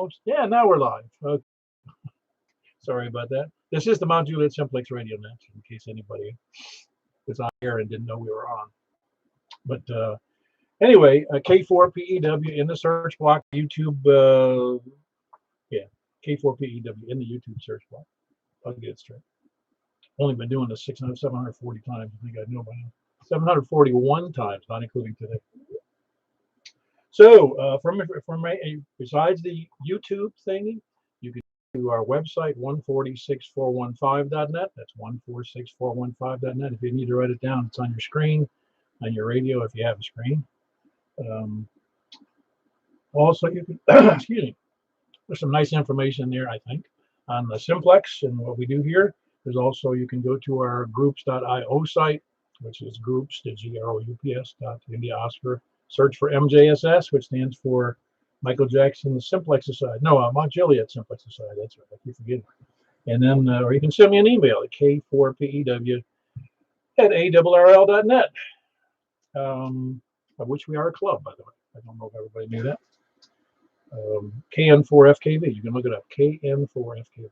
almost. Yeah, now we're live. Sorry about that. This is the Mount Juliet Simplex Radio Net, in case anybody was on air and didn't know we were on. But anyway, K4PEW in the search block, YouTube. Yeah, K4PEW in the YouTube search block. I'll get it straight. Only been doing this 740 times. I think I know by now. 741 times, not including today. So, besides the YouTube thingy, you can go to our website, 146415.net. That's 146415.net. If you need to write it down, it's on your screen, on your radio if you have a screen. Also, you can, excuse me, there's some nice information there, I think, on the Simplex and what we do here. There's also, you can go to our groups.io site, which is groups, G-R-O-U-P-S, India Oscar. Search for MJSS, which stands for Michael Jackson Simplex Society. No, Mount Juliet Simplex Society. That's right. I keep forgetting. And then, or you can send me an email at k4pew@arrl.net, of which we are a club, by the way. I don't know if everybody knew that. KN4FKV. You can look it up. KN4FKV.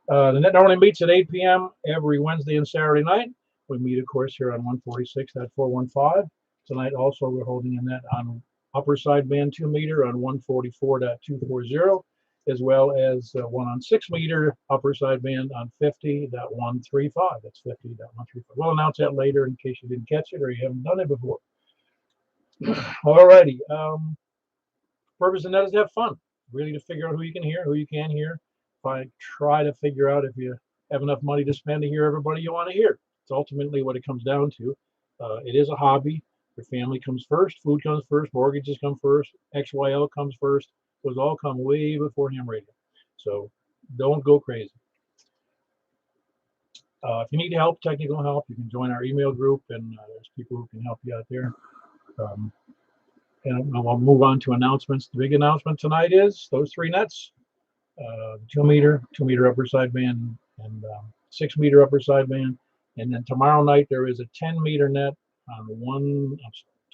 The net normally meets at 8 p.m. every Wednesday and Saturday night. We meet, of course, here on 146.415. Tonight also we're holding a net on upper sideband 2 meter on 144.240, as well as one on 6 meter upper sideband on 50.135. That's 50.135. We'll announce that later in case you didn't catch it or you haven't done it before. Alrighty. Purpose of the net is to have fun, really, to figure out who you can hear, who you can't hear. Try to figure out if you have enough money to spend to hear everybody you want to hear. It's ultimately what it comes down to. It is a hobby. Your family comes first, food comes first, mortgages come first, XYL comes first. Those all come way before ham radio. So don't go crazy. If you need help, technical help, you can join our email group, and there's people who can help you out there. And I'll move on to announcements. The big announcement tonight is those 3 nets, 2 meter upper sideband, and 6 meter upper sideband. And then tomorrow night there is a 10 meter net on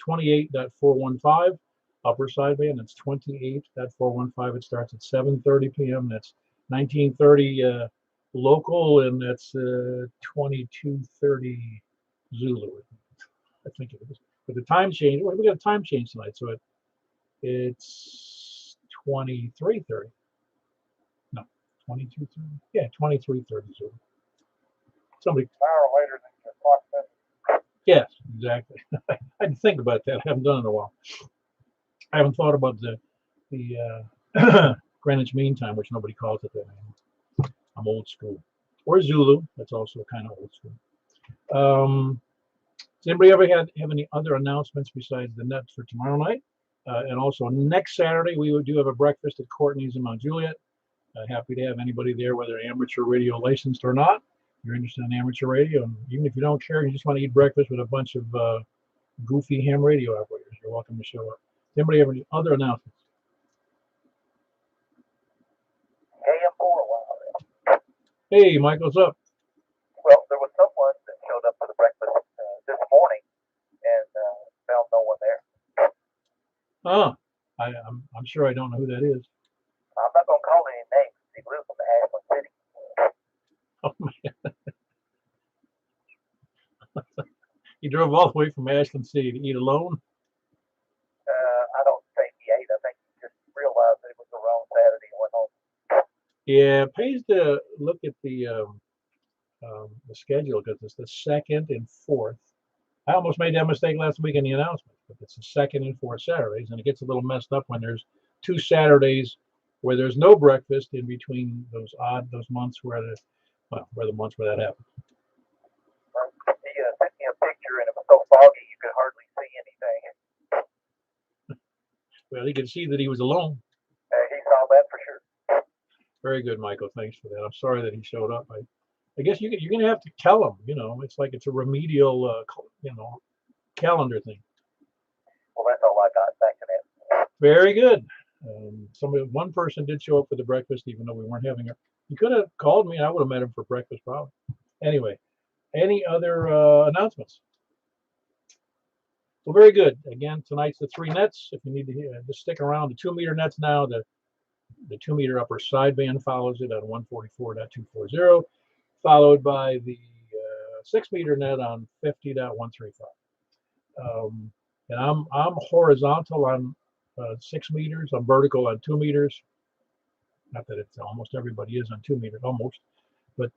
28.415 upper sideband. That's 28.415. It starts at 7:30 p.m. That's 19:30 local, and that's 22:30 Zulu. I think it is. But the time change, we got a time change tonight, so it's 23:30. No, 22:30. Yeah, 23:30 Zulu. Somebody. An hour later than your clock said. Yes, exactly. I had to think about that. I haven't done it in a while. I haven't thought about the Greenwich Mean Time, which nobody calls it that anymore. I'm old school. Or Zulu. That's also kind of old school. Does anybody ever have any other announcements besides the nets for tomorrow night? And also next Saturday, we do have a breakfast at Courtney's in Mount Juliet. Happy to have anybody there, whether amateur radio licensed or not. You're interested in amateur radio, and even if you don't care, you just want to eat breakfast with a bunch of goofy ham radio operators, you're welcome to show up. Does anybody have any other announcements? AM4. Hey, Michael's up. Well, there was someone that showed up for the breakfast this morning and found no one there. Oh, I'm sure I don't know who that is. I'm not going to call any names. He lives in Ashland City. Oh, man. He drove all the way from Ashland City to eat alone? I don't think he ate. I think he just realized that it was the wrong Saturday and went home. Yeah, it pays to look at the schedule, because it's the 2nd and 4th. I almost made that mistake last week in the announcement, but it's the 2nd and 4th Saturdays, and it gets a little messed up when there's 2 Saturdays where there's no breakfast in between those months where the months where that happens. He sent me a picture, and it was so foggy you could hardly see anything. Well, he could see that he was alone. He saw that for sure. Very good, Michael. Thanks for that. I'm sorry that he showed up. I guess you're going to have to tell him. It's like it's a remedial, calendar thing. Well, that's all I got. Back to that. Very good. One person did show up for the breakfast, even though we weren't having it. He could have called me, and I would have met him for breakfast, probably. Anyway, any other announcements? Well, very good. Again, tonight's the 3 nets. If you need to just stick around, the 2 meter nets now, the The 2 meter upper sideband follows it on 144.240, followed by the 6 meter net on 50.135. And I'm horizontal on 6 meters. I'm vertical on 2 meters. Not that it's almost everybody is on 2 meters, almost, but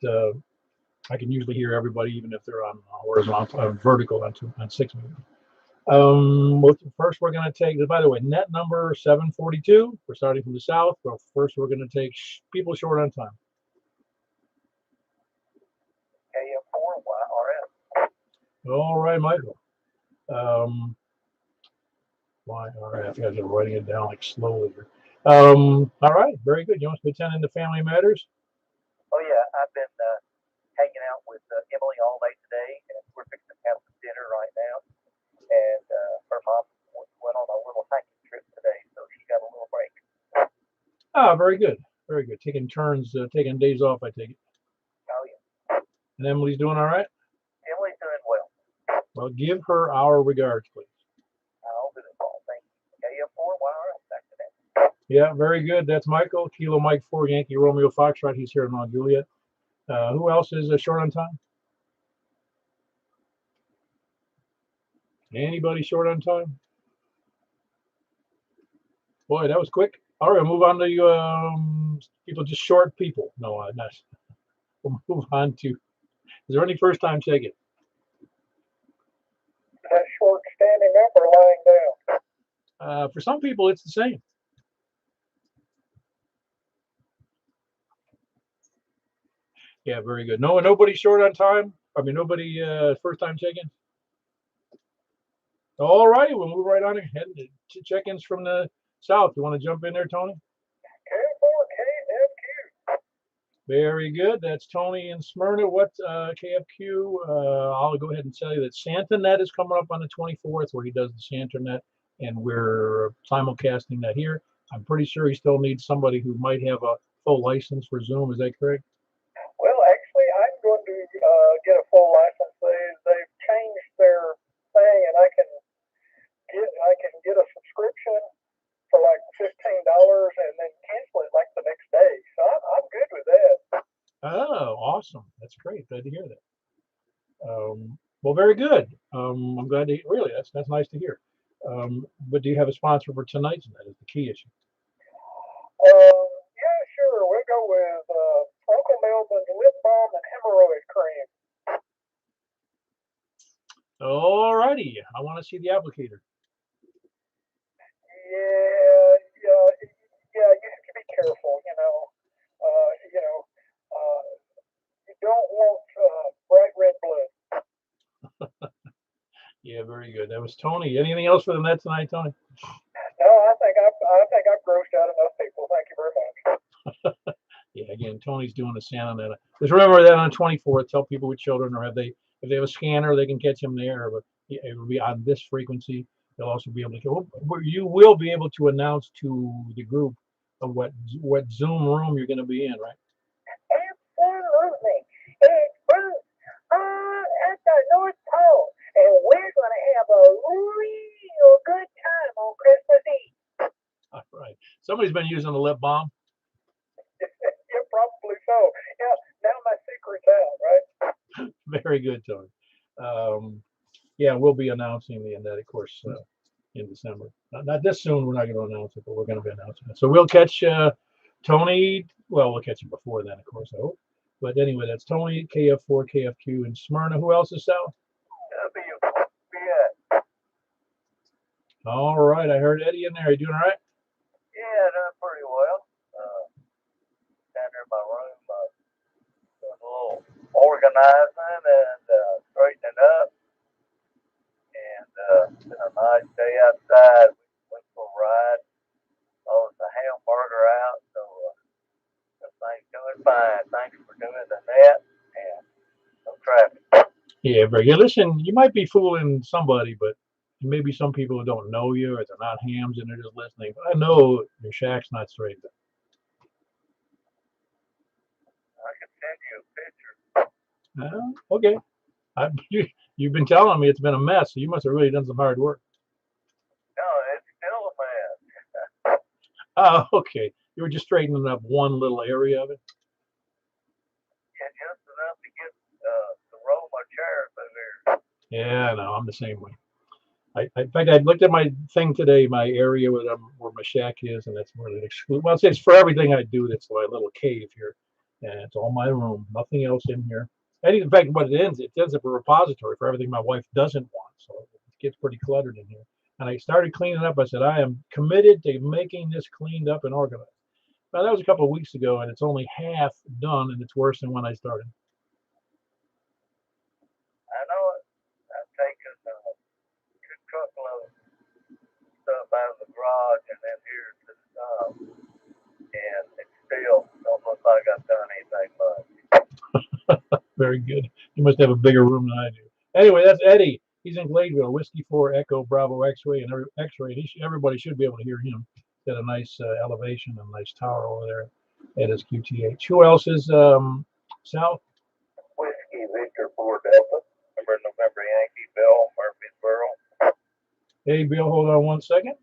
I can usually hear everybody even if they're on horizontal, vertical on 6 meters. First we're going to take, by the way, net number 742. We're starting from the south. But first we're going to take people short on time. AM4YRF. All right, Michael. YRF. You guys are writing it down like slowly here. All right, very good. You want to be attending to Family Matters? Oh yeah, I've been hanging out with Emily all day today, and we're fixing to have some dinner right now. And her mom went on a little hiking trip today, so she got a little break. Ah, very good, very good. Taking turns, taking days off, I take it. Oh yeah. And Emily's doing all right? Emily's doing well. Well, give her our regards, please. I'll do it all. Thank you. AM4YRF. Back to that. Yeah, very good. That's Michael. Kilo Mike 4 Yankee Romeo Foxtrot. He's here in Juliet. Who else is short on time? Anybody short on time? Boy, that was quick. All right, we'll move on to people, just short people. No, not. We'll move on to, is there any first time taken? That short standing up or lying down? For some people, it's the same. Yeah, very good. No, nobody short on time. I mean, nobody first time taken. All right, we'll move right on ahead to check-ins from the south. You want to jump in there, Tony? K4KFQ. Very good. That's Tony in Smyrna. What KFQ? I'll go ahead and tell you that Santa Net is coming up on the 24th, where he does the Santa Net, and we're simulcasting that here. I'm pretty sure he still needs somebody who might have a full license for Zoom. Is that correct? Well, actually, I'm going to get a full license. They've changed their thing, and I can get a subscription for like $15 and then cancel it like the next day. So I'm good with that. Oh, awesome. That's great. Glad to hear that. Well, very good. I'm glad to really, that's nice to hear. But do you have a sponsor for tonight's? That is the key issue. Yeah, sure. We'll go with Uncle Melvin's lip balm and hemorrhoid cream. All righty. I want to see the applicator. Yeah. You have to be careful. You don't want bright red blood. Yeah, very good. That was Tony. Anything else for the net tonight, Tony? No, I think I've grossed out enough people. Thank you very much. Yeah, again, Tony's doing the Santa Net. Just remember that on the 24th. Tell people with children, or if they have a scanner, they can catch him there. But it will be on this frequency. They'll also be able to. You will be able to announce to the group of what Zoom room you're going to be in, right? Absolutely. It's Bruce at the North Pole, and we're going to have a real good time on Christmas Eve. All right. Somebody's been using the lip balm. Yeah, probably so. Yeah, now my secret's out, right? Very good, Tony. Yeah, we'll be announcing that, of course, in December. Not this soon. We're not going to announce it, but we're going to be announcing it. So we'll catch Tony. Well, we'll catch him before then, of course, I hope. But anyway, that's Tony, KF4, KFQ in Smyrna. Who else is south? Yeah. All right. I heard Eddie in there. Are you doing all right? Yeah, doing pretty well. Down there in my room, doing a little organizing and straightening up. And it's been a nice day outside. We went for a ride. Loaded the hamburger out. So everything's doing fine. Thanks for doing the net and no traffic. Yeah, very good. Listen, you might be fooling somebody, but maybe some people who don't know you, or they're not hams and they're just listening. But I know your shack's not straight. I can send you a picture. Okay. You've been telling me it's been a mess, so you must have really done some hard work. No, it's still a mess. Oh, okay. You were just straightening up one little area of it. Yeah, just enough to get to roll my chairs in there. Yeah, no, I'm the same way. In fact, I looked at my thing today, my area where my shack is, and that's where it excludes. Well, it's for everything I do. That's my little cave here, and it's all my room. Nothing else in here. And in fact, what it ends up a repository for everything my wife doesn't want. So it gets pretty cluttered in here. And I started cleaning up. I said, I am committed to making this cleaned up and organized. Well, that was a couple of weeks ago, and it's only half done, and it's worse than when I started. I know it. I've taken 2 truckloads of stuff out of the garage and then here to the top, and it still don't look like I've done anything much. Very good. You must have a bigger room than I do. Anyway, that's Eddie. He's in Gladeville, Whiskey 4 Echo Bravo X-ray, and X-ray. Everybody should be able to hear him. He's got a nice elevation and a nice tower over there at his QTH. Who else is South? Whiskey Victor 4 Delta, November Yankee, Bill, Murfreesboro. Hey, Bill, hold on one second.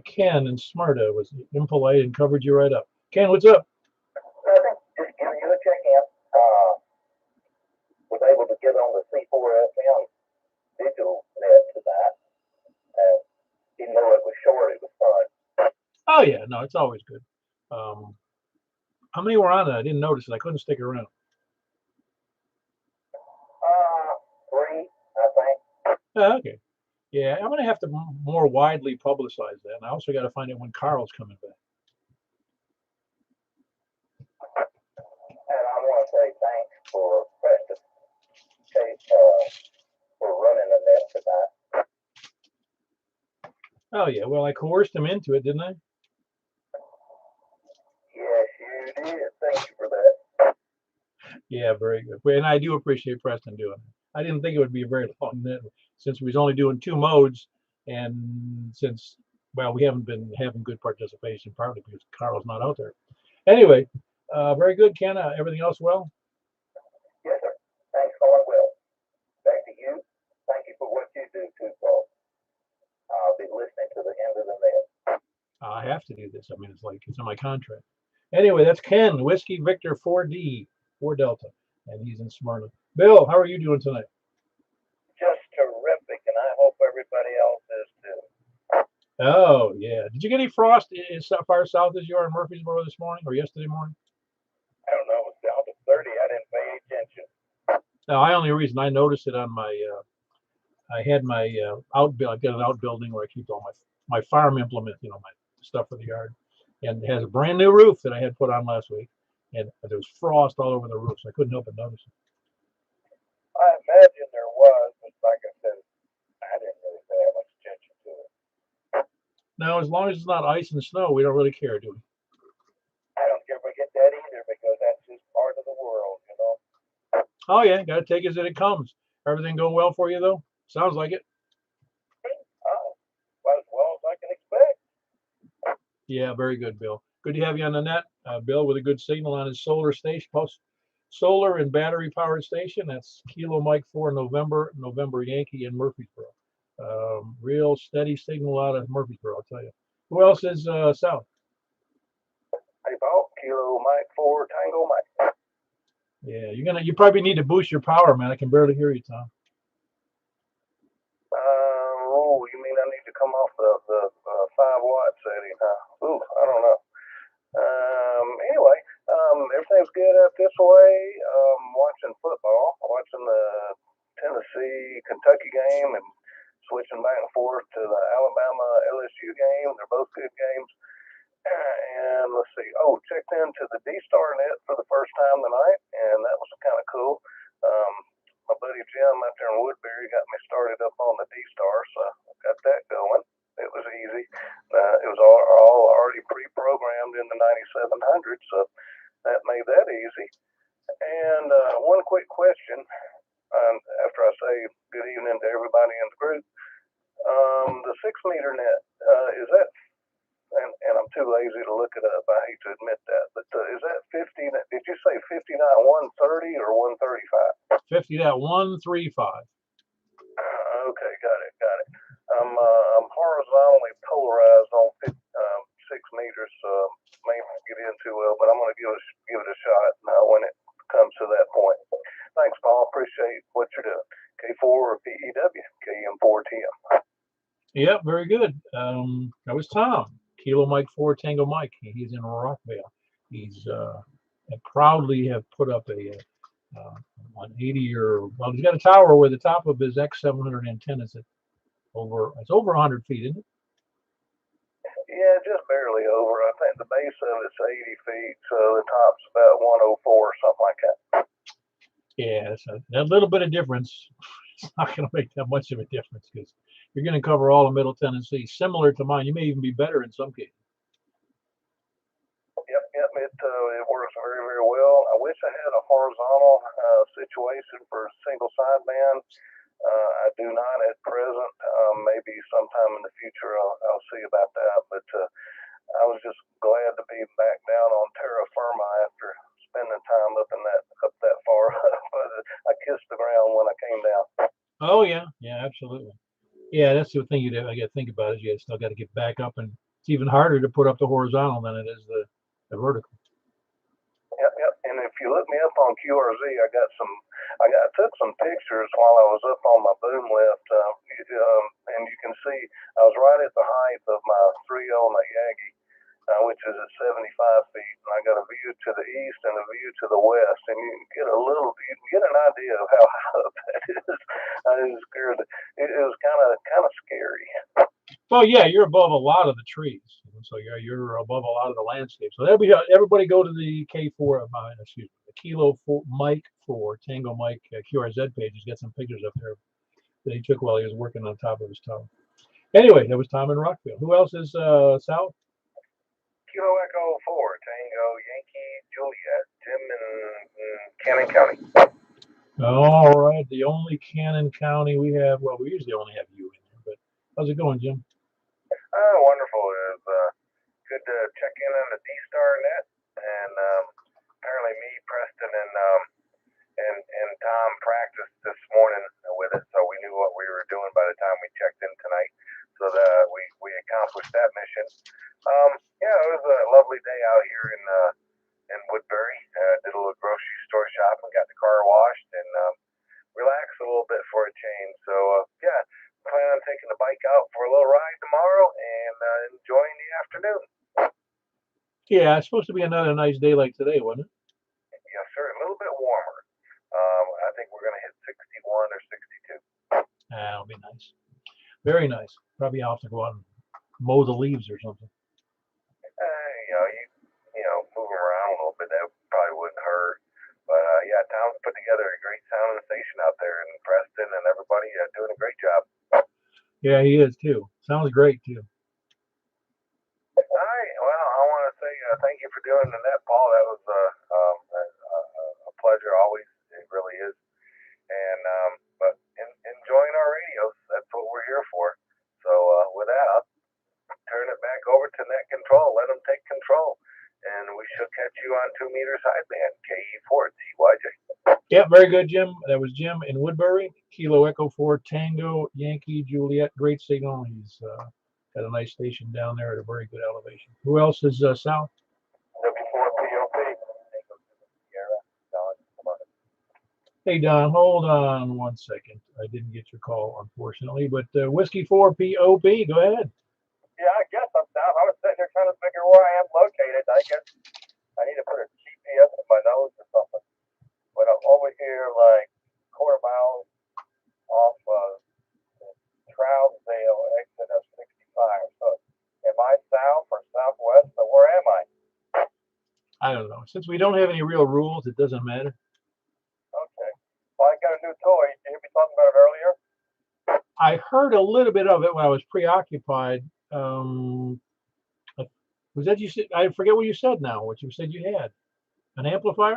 Ken in Smyrna was impolite and covered you right up. Ken, what's up? Nothing. Just giving you a check-in. Was able to get on the C4FM digital net tonight. Even though it was short, it was fun. Oh, yeah. No, it's always good. How many were on it? I didn't notice it. I couldn't stick around. 3, I think. Oh, okay. Yeah, I'm going to have to more widely publicize that. And I also got to find out when Carl's coming back. And I want to say thanks for Preston for running the net tonight. Oh, yeah. Well, I coerced him into it, didn't I? Yes, you did. Thank you for that. Yeah, very good. And I do appreciate Preston doing it. I didn't think it would be a very long net since we was only doing 2 modes. And since, well, we haven't been having good participation, partly because Carl's not out there. Anyway, very good, Ken. Everything else well? Yes, sir. Thanks, going well. Back to you. Thank you for what you do, too, Paul. I'll be listening to the end of the net. I have to do this. I mean, it's in my contract. Anyway, that's Ken, Whiskey Victor 4D, 4 Delta, and he's in Smyrna. Bill, how are you doing tonight? Just terrific, and I hope everybody else is too. Oh, yeah. Did you get any frost as far south as you are in Murfreesboro this morning or yesterday morning? I don't know. It was down to 30. I didn't pay attention. No, the only reason I noticed it on my, I had my I've got an outbuilding where I keep all my farm implement, my stuff for the yard. And it has a brand new roof that I had put on last week. And there was frost all over the roof, so I couldn't help but notice it. I imagine there was, but like I said, I didn't really pay that much attention to it. Now, as long as it's not ice and snow, we don't really care, do we? I don't ever get that either because that's just part of the world, you know. Oh, yeah, got to take it as it comes. Everything going well for you, though? Sounds like it. As well as I can expect. Yeah, very good, Bill. Good to have you on the net. Bill with a good signal on his solar station, solar and battery powered station. That's Kilo Mike 4 November Yankee in Murfreesboro. Real steady signal out of Murfreesboro, I'll tell you. Who else is south? Hey, Paul, Kilo Mike 4 Tango Mike. Yeah, you probably need to boost your power, man. I can barely hear you, Tom. You mean I need to come off the 5-watt setting, huh? Ooh, I don't know. Anyway, everything's good up this way. Watching football, watching the Tennessee-Kentucky game and switching back and forth to the Alabama-LSU game. They're both good games. And let's see. Oh, checked into the D-Star net for the first time tonight, and that was kind of cool. My buddy Jim out there in Woodbury got me started up on the D-Star, so I got that going. It was easy. It was all already pre-programmed in the 9700, so that made that easy. And one quick question, after I say good evening to everybody in the group. The 6-meter net, is that, and I'm too lazy to look it up, I hate to admit that, but is that 50, did you say 50.130 or 135? 50.135. Okay, got it. I'm horizontally polarized on 6 meters may not get into well, but I'm going to give it a shot when it comes to that point. Thanks, Paul. Appreciate what you're doing. K4 or PEW, KM4TM. Yep, very good. That was Tom, Kilo Mike 4 Tango Mike. He's in Rockville. He's proudly have put up a 180 well, he's got a tower where the top of his X700 antenna is it's over 100 feet, isn't it? Yeah, just barely over. I think the base of it's 80 feet, so the top's about 104 or something like that. Yeah, so that little bit of difference, it's not going to make that much of a difference because you're going to cover all of Middle Tennessee, similar to mine. You may even be better in some cases. Yep, it works very, very well. I wish I had a horizontal situation for single sideband. I do not at present. Maybe sometime in the future I'll see about that. But I was just glad to be back down on terra firma after spending time up that far. I kissed the ground when I came down. Oh yeah, absolutely. Yeah, that's the thing I got to think about is you still got to get back up, and it's even harder to put up the horizontal than it is the vertical. Yep. And if you look me up on QRZ, I took some pictures while I was up on my boom lift, and you can see I was right at the height of my 3.0 Yagi, which is at 75 feet, and I got a view to the east and a view to the west, and you can get an idea of how high up that is. I was scared. It was kind of scary. Well, yeah, you're above a lot of the trees, so you're above a lot of the landscape. So everybody go to the K4, excuse me, the Kilo 4 Mike 4 Tango Mike QRZ page. He's got some pictures up there that he took while he was working on top of his tower. Anyway, that was Tom in Rockville. Who else is south? Kilo Echo 4 Tango Yankee Juliet, Jim in Cannon County. All right, the only Cannon County we have. Well, we usually only have you in there, but how's it going, Jim? Wonderful. It was good to check in on the D-Star net, and apparently me, Preston, and Tom practiced this morning with it, so we knew what we were doing by the time we checked in tonight. So that we accomplished that mission. Yeah, it was a lovely day out here in Woodbury. Did a little grocery store shopping, got the car washed, and relaxed a little bit for a change. So yeah, plan on taking the bike out for a little ride tomorrow and enjoying the afternoon. Yeah, it's supposed to be another nice day like today, wasn't it? Yes, sir. A little bit warmer. I think we're going to hit 61 or 62. That'll be nice. Very nice. Probably I'll have to go out and mow the leaves or something. Moving around a little bit, that probably wouldn't hurt. But yeah, Tom's put together a great sound station out there, and Preston and everybody doing a great job. Yeah, he is too. Sounds great too. All right. Well, I want to say thank you for doing the net, Paul. That was a pleasure always. It really is. And but enjoying our radios. That's what we're here for. So with that, I'll turn it back over to net control. Let them take control. And we shall catch you on 2 meter sideband, KE4 TYJ. Yeah, very good, Jim. That was Jim in Woodbury. Kilo Echo 4 Tango Yankee Juliet. Great signal. He's got a nice station down there at a very good elevation. Who else is south? W4POP. Hey, Don, hold on one second. I didn't get your call, unfortunately, but Whiskey 4 POP, go ahead. Yeah, I guess I'm south. I was sitting there trying to figure where I am located. I guess I need to put a GPS in my nose or something. But I'm over here like quarter mile off Trousdale exit of 65. So am I south or southwest? So where am I? I don't know. Since we don't have any real rules, it doesn't matter. Okay. Well, I got a new toy. Did you hear me talking about it earlier? I heard a little bit of it when I was preoccupied. Was that you said? I forget what you said now. What you said you had an amplifier?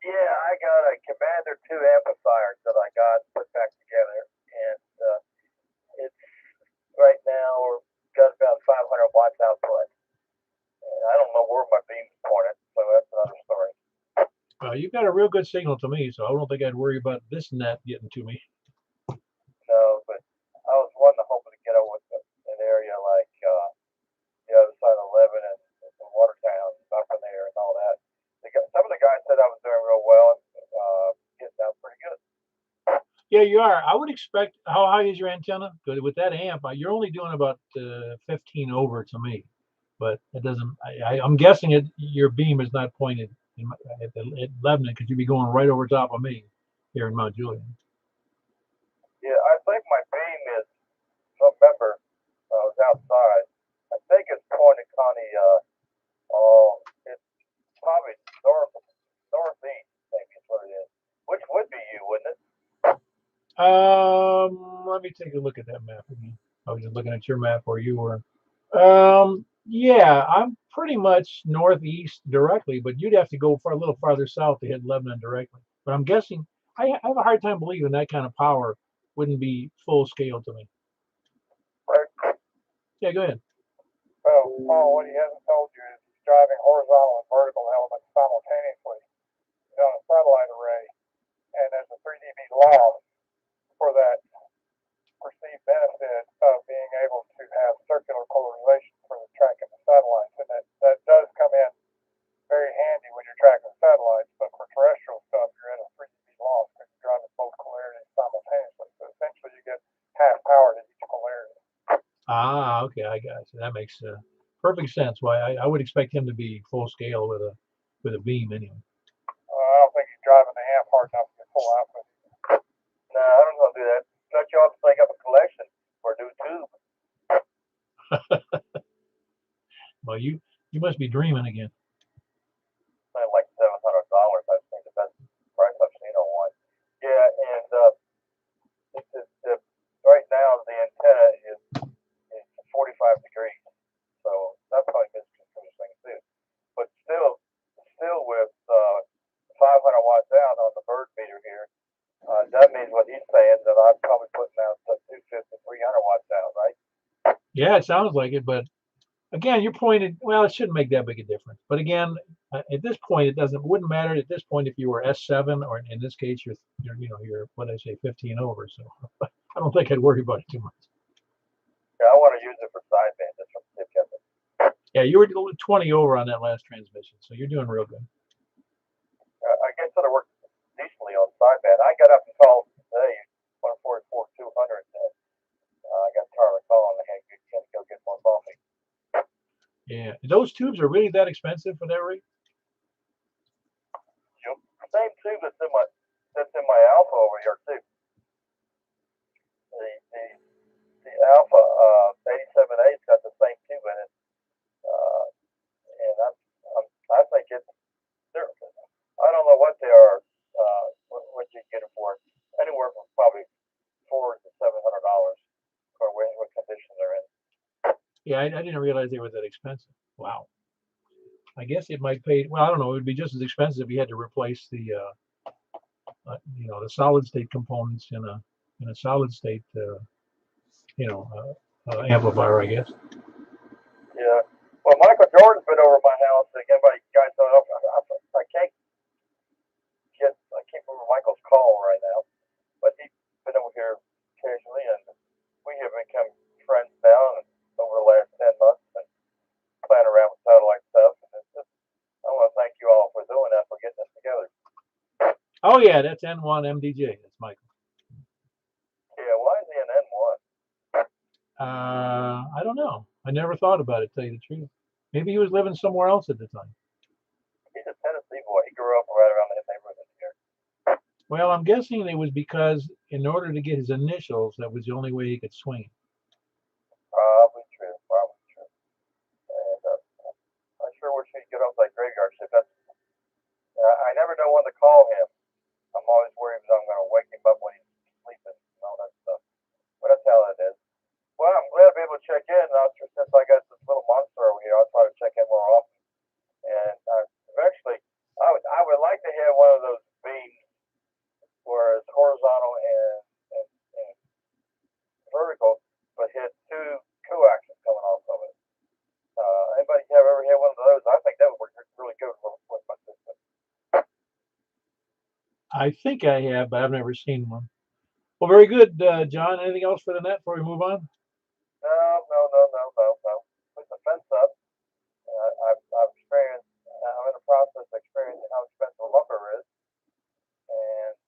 Yeah, I got a Commander 2 amplifier that I got put back together, and it's right now got about 500 watts output. And I don't know where my beam's pointed, so that's another story. You've got a real good signal to me, so I don't think I'd worry about this net getting to me. No, but I was hoping to get over to an area like the other side of Lebanon Yeah, you are. I would expect. How high is your antenna? Good. With that amp, you're only doing about 15 over to me, but it doesn't. I'm guessing your beam is not pointed at Lebanon because you'd be going right over top of me here in Mount Juliet. Yeah, I think my beam is. Remember, I was outside. I think it's pointed, Connie. Oh, it's probably northeast. Maybe is what it is. Which would be you, wouldn't it? Let me take a look at that map again. I was just looking at your map where you were. Yeah, I'm pretty much northeast directly, but you'd have to go for a little farther south to hit Lebanon directly. But I'm guessing I have a hard time believing that kind of power wouldn't be full scale to me. Right. Yeah, go ahead. Well, Paul, what he hasn't told you is he's driving horizontal and vertical elements simultaneously on a satellite array, and there's a 3 dB loss for that perceived benefit of being able to have circular polarization for the tracking of satellites, and that does come in very handy when you're tracking satellites, but for terrestrial stuff, you're at a 3 dB loss because you're driving both polarities simultaneously. So essentially, you get half power to each polarity. Ah, okay, I got you. That makes perfect sense. Why I would expect him to be full scale with a beam anyway. I don't think he's driving the amp hard enough to get full output. No, I don't know how to do that. Cut you off to take up a collection or do tube. Well, you must be dreaming again. Like $700. I think the best price I've seen on one. Yeah, and right now the antenna is 45 degrees, so that probably misconstrues things too. But still with 500 watts out on the bird meter here, that means what he's saying that I'm probably putting out 250, 300 watts out, right? Yeah, it sounds like it, but again, you're pointed. Well, it shouldn't make that big a difference. But again, at this point, wouldn't matter at this point if you were S7 or in this case, you're what I say, 15 over. So I don't think I'd worry about it too much. Yeah, I want to use it for sideband. Just for tip catching. Yeah, you were 20 over on that last transmission, so you're doing real good. I guess that worked decently on sideband. I got up and called today 144-200. I got tired of calling. I had to go get more coffee. Yeah, those tubes are really that expensive for that rate? Same tube that's in my Alpha over here too. The Alpha 87A's got the same tube in it, and I think it's. I don't know what they are. What you get it for? Anywhere from probably $400 to $700 for what condition they're in. Yeah, I didn't realize they were that expensive. Wow. I guess it might pay. Well, I don't know. It would be just as expensive if you had to replace the the solid state components in a solid state amplifier, I guess. Yeah. Well, Michael Jordan's been over my house. Guys don't know. I can't remember Michael's call right now, but he's been over here occasionally, and we have become friends now over the last 10 months and playing around with satellite stuff. And I want to thank you all for doing that, for getting us together. Oh yeah, that's N1 MDJ. That's Michael. Yeah, why is he an N1? I don't know. I never thought about it, to tell you the truth. Maybe he was living somewhere else at the time. He's a Tennessee boy. He grew up right around the neighborhood here. Well, I'm guessing it was because in order to get his initials, that was the only way he could swing it. Probably true. And I sure wish he'd get off that graveyard shift. I never know when to call him. I'm always worried that I'm going to wake him up when he's sleeping and all that stuff. But that's how it is. Well, I'm glad to be able to check in. Since I got this little monster over here, I'll try to check in more often. And eventually, I would like to have one of those beams where it's horizontal and vertical, but hit two coaxials coming off of it. Anybody have ever had one of those? I think that would work really good with my system. I think I have, but I've never seen one. Well, very good, John. Anything else for the net before we move on? No. Put the fence up. I've experienced. I'm in the process of experiencing how expensive lumber is, and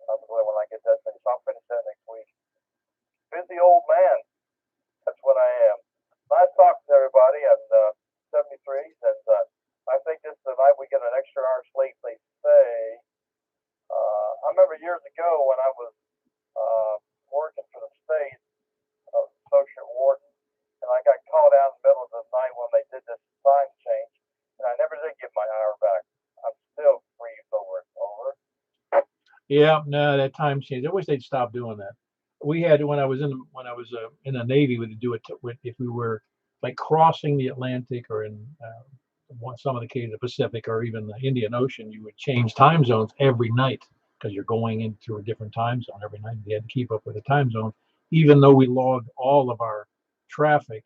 hopefully when I get that finished, I'll night we get an extra hour's sleep, they say. I remember years ago when I was working for the state, associate warden, and I got called out in the middle of the night when they did this time change, and I never did get my hour back. I'm still grieved over it. Over. Yeah, no, that time change. I wish they'd stop doing that. We had when I was in the Navy, we would do it if we were like crossing the Atlantic or in some of the cases the Pacific or even the Indian Ocean. You would change time zones every night because you're going into a different time zone every night. You had to keep up with the time zone, even though we logged all of our traffic,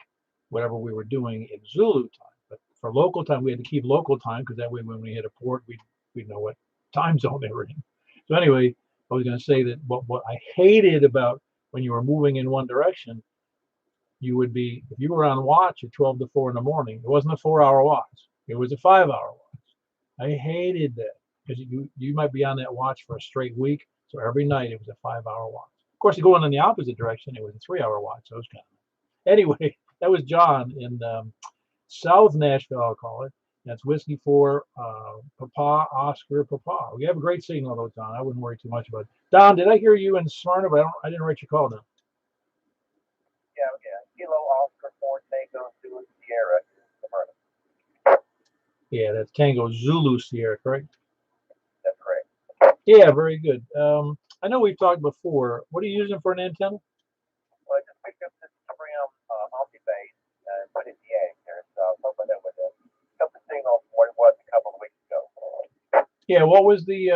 whatever we were doing in Zulu time. But for local time, we had to keep local time because that way when we hit a port, we'd know what time zone they were in. So anyway, I was going to say that what I hated about when you were moving in one direction, you would be, if you were on watch at 12 to 4 in the morning, it wasn't a 4-hour watch. It was a 5-hour watch. I hated that because you might be on that watch for a straight week. So every night it was a 5-hour watch. Of course, going in the opposite direction, it was a 3-hour watch. So it was kind of, anyway, that was John in South Nashville, I'll call it. That's whiskey for Papa, Oscar, Papa. We have a great signal though, Don. I wouldn't worry too much about it. Don, did I hear you in Smyrna? But I didn't write your call down. Yeah. Kilo Oscar 4 Tango Zulu Sierra, Smyrna. Yeah, that's Tango Zulu Sierra, correct? That's correct. Yeah, very good. I know we've talked before. What are you using for an antenna? Well, I just picked up this trim multi-base and put it in the egg there, so I was hoping that would help the signal from what it was a couple of weeks ago. Yeah, what was the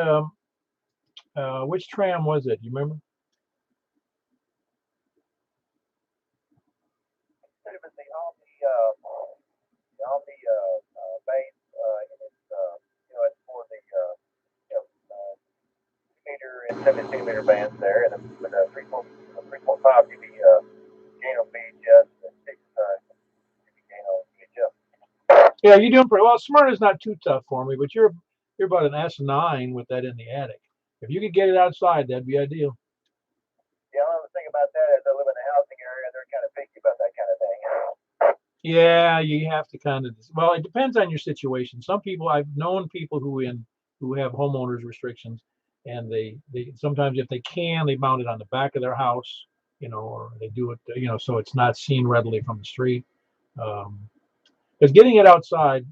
which tram was it? You remember? It was the Omni base, and it's it's for the meter and 17 meter bands there, and with a 3.5 dB gain on VHF and 6 dB gain on VHF. Yeah, you're doing pretty well. Smyrna's not too tough for me, but you're about an S9 with that in the attic. If you could get it outside, that'd be ideal. The only thing about that is I live in a housing area, and they're kind of picky about that kind of thing. Yeah, you have to kind of. Well, it depends on your situation. Some people I've known people who have homeowners restrictions, and they sometimes if they can they mount it on the back of their house, or they do it, so it's not seen readily from the street. Because getting it outside,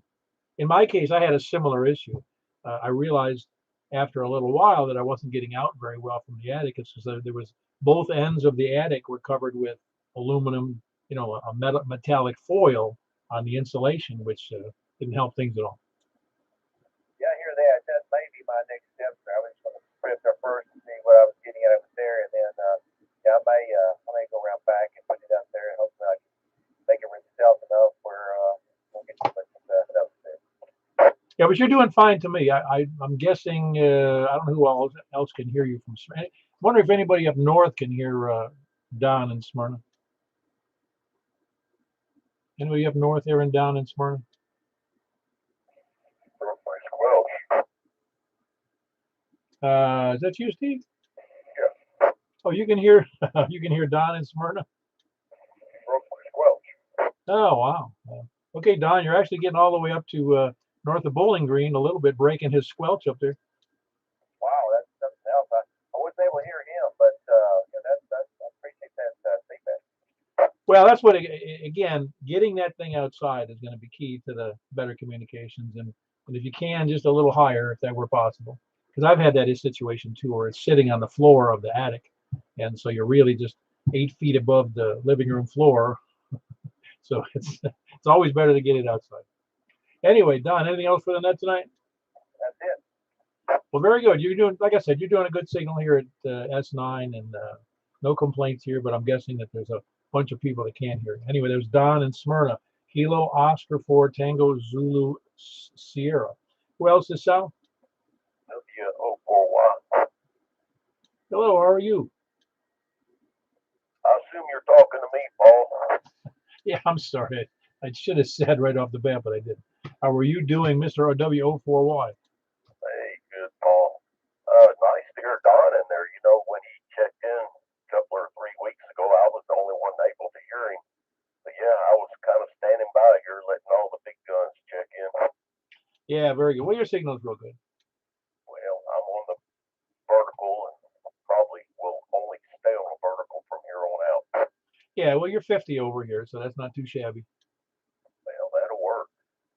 in my case, I had a similar issue. I realized after a little while that I wasn't getting out very well from the attic. It's because there was both ends of the attic were covered with aluminum, a metallic foil on the insulation, which didn't help things at all. Yeah, I hear that. That may be my next step. I was going to put it there first and see what I was getting at over there, and then I may go around back and put it out there, and hopefully I can make it itself enough where we'll get too much of that up there. Yeah, but you're doing fine to me. I'm guessing I don't know who else can hear you from Smyrna. I wonder if anybody up north can hear Don in Smyrna. Anybody up north there and down in Smyrna? Is that you, Steve? Yeah. Oh, you can hear Don in Smyrna. Oh, wow. Okay, Don, you're actually getting all the way up to north of Bowling Green, a little bit breaking his squelch up there. Wow, that's something else. I wasn't able to hear him, but I appreciate that feedback. Well, that's what, again, getting that thing outside is going to be key to the better communications. And if you can, just a little higher, if that were possible. Because I've had that situation too, where it's sitting on the floor of the attic. And so you're really just 8 feet above the living room floor. So it's always better to get it outside. Anyway, Don, anything else for the net tonight? That's it. Well, very good. You're doing, like I said, you're doing a good signal here at S9, and no complaints here. But I'm guessing that there's a bunch of people that can't hear. Anyway, there's Don in Smyrna. Kilo Oscar 4 Tango Zulu Sierra. Who else is Sal? W041. Hello, how are you? I assume you're talking to me, Paul. Yeah, I'm sorry. I should have said right off the bat, but I didn't. How are you doing, Mr. W04Y? Hey, good, Paul. Nice to hear Don in there. When he checked in a couple or 3 weeks ago, I was the only one able to hear him. But yeah, I was kind of standing by here, letting all the big guns check in. Yeah, very good. Well, your signal's real good. Well, I'm on the vertical and probably will only stay on the vertical from here on out. Yeah, well, you're 50 over here, so that's not too shabby. Well, that'll work.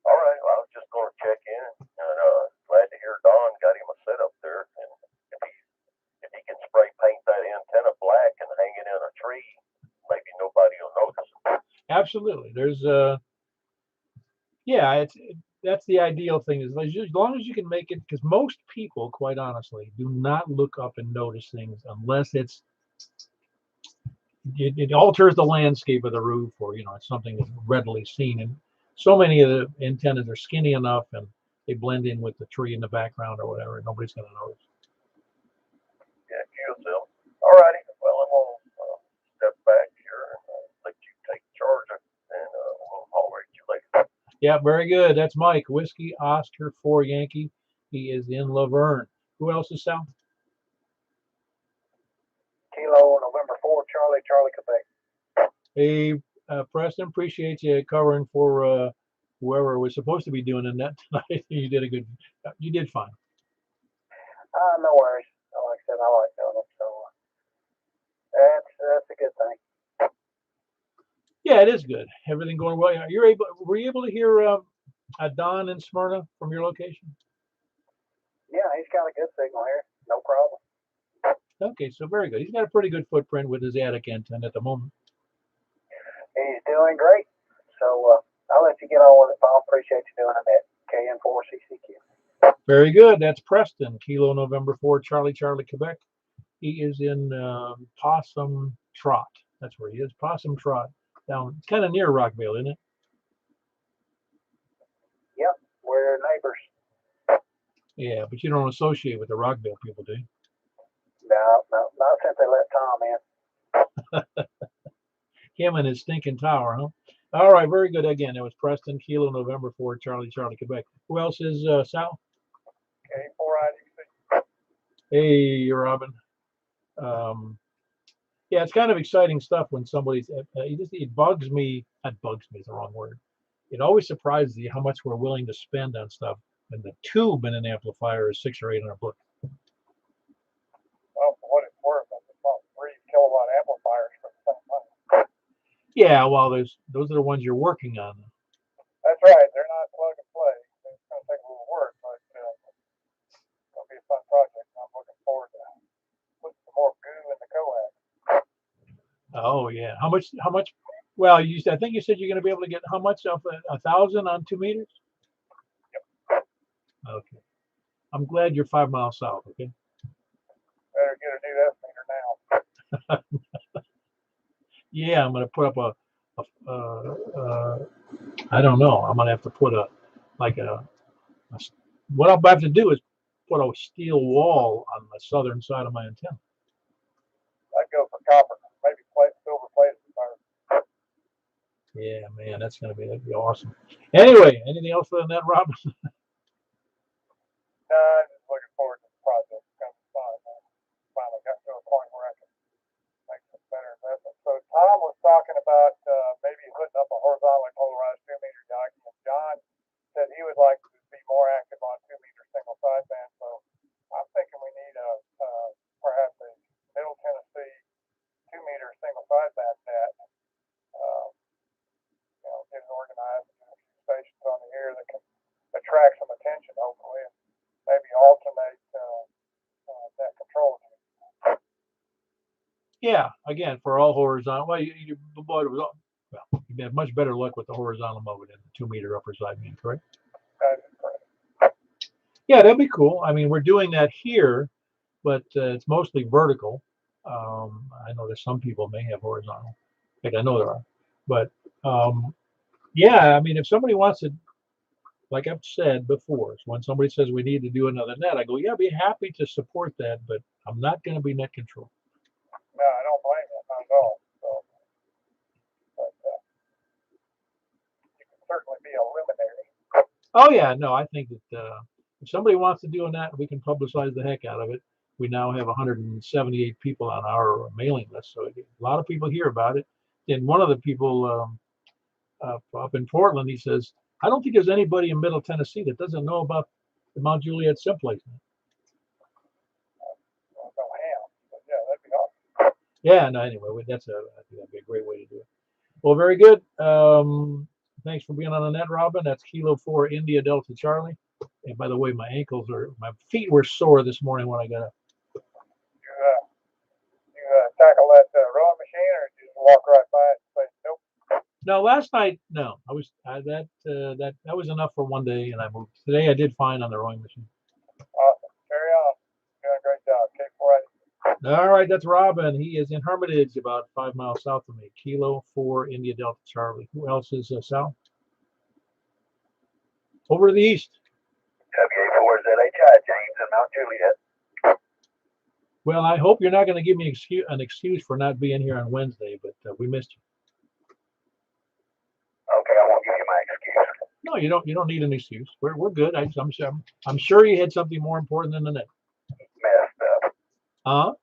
All right, well, I was just going to check in, and glad to hear Don got him a setup there. And if he can spray paint that antenna black and hang it in a tree, maybe nobody will notice. Absolutely. There's yeah, that's the ideal thing is as long as you can make it, because most people, quite honestly, do not look up and notice things unless it alters the landscape of the roof, or it's something that's readily seen. And so many of the antennas are skinny enough and they blend in with the tree in the background or whatever. Nobody's going to notice. Yeah, QSL. All righty. Well, I'm going to step back here and let you take charge, and we'll holler at you later. Yeah, very good. That's Mike, Whiskey Oscar 4 Yankee. He is in Laverne. Who else is south? Kilo November 4 Charlie, Charlie, Quebec. Hey, Preston, appreciate you covering for whoever was supposed to be doing the net tonight. You did fine. No worries. Like I said, I like doing them, so that's a good thing. Yeah, it is good. Everything going well. Were you able to hear Don in Smyrna from your location? Yeah, he's got a good signal here. No problem. Okay, so very good. He's got a pretty good footprint with his attic antenna at the moment. He's doing great. So I'll let you get on with it, Paul. Appreciate you doing it at KN4CCQ. Very good. That's Preston, Kilo November 4 Charlie, Charlie, Quebec. He is in Possum Trot. That's where he is. Possum Trot. Down. It's kind of near Rockville, isn't it? Yep, we're neighbors. Yeah, but you don't associate with the Rockville people, do you? No, not since they let Tom in. Him and his stinking tower, huh? All right, very good. Again, it was Preston, Kilo, November 4, Charlie, Charlie, Quebec. Who else is Sal? Okay, 4IDC. Hey, Robin. Yeah, it's kind of exciting stuff when somebody's. It bugs me. That bugs me is the wrong word. It always surprises you how much we're willing to spend on stuff, and the tube in an amplifier is $600 or $800. Well, for what it's worth, that's about 3 kilowatt amplifiers for the same money. Yeah, well, those are the ones you're working on. That's right. They're not plug and play. It's going to take a little work, but it's going to be a fun project. I'm looking forward to putting some more goo in the coax. Oh yeah, how much? Well, I think you said you're going to be able to get how much of 1,000 on 2 meters? Yep. Okay. I'm glad you're 5 miles south. Okay. Better get a new estimator now. Yeah, I'm going to put up I don't know. I'm going to have to put what I'll have to do is put a steel wall on the southern side of my antenna. I'd go for copper, maybe silver plate. Yeah, man, that'd be awesome. Anyway, anything else for the net, Rob? No, I'm just looking forward to the project. It's going to be fun. I finally got to a point where I can make some better investments. So Tom was talking about maybe putting up a horizontally polarized 2-meter Yagi, and John said he would like to be more active on 2-meter single sideband. So I'm thinking we need perhaps a Middle Tennessee 2-meter single sideband net. Get it organized and a few stations on the air that can attract some attention, hopefully, and maybe alternate that control. Yeah, again, for all horizontal. Well, you'd have much better luck with the horizontal mode than the 2-meter upper sideband, correct? That is correct. Yeah, that'd be cool. I mean, we're doing that here, but it's mostly vertical. I know there's some people may have horizontal. In fact, I know there are. But yeah, I mean, if somebody wants to, like I've said before, when somebody says we need to do another net, I go, yeah, I'd be happy to support that, but I'm not going to be net control. No, I don't blame you, not at all. So, but you can certainly be a luminary. Oh yeah, no, I think that if somebody wants to do a net, we can publicize the heck out of it. We now have 178 people on our mailing list, so a lot of people hear about it. And one of the people up in Portland, he says, I don't think there's anybody in Middle Tennessee that doesn't know about the Mount Juliet Simplex Net. Well, no ham, but yeah, that'd be awesome. Yeah, no, anyway, I think that'd be a great way to do it. Well, very good. Thanks for being on the net, Robin. That's Kilo 4 India Delta Charlie. And by the way, my feet were sore this morning when I got up. You tackle that rowing machine, or did you just walk right by it and say nope? No, last night, no. That was enough for one day, and I moved. Today I did fine on the rowing machine. Awesome. Carry on. You're doing a great job. K4. All right, that's Robin. He is in Hermitage, about 5 miles south of me. Kilo 4 India Delta Charlie. Who else is south? Over to the east. WA4ZHI, James and Mount Juliet. Well, I hope you're not going to give me an excuse for not being here on Wednesday, but we missed you. Okay, I won't give you my excuse. No, you don't need an excuse. We're good. I'm sure you had something more important than the net. Messed up.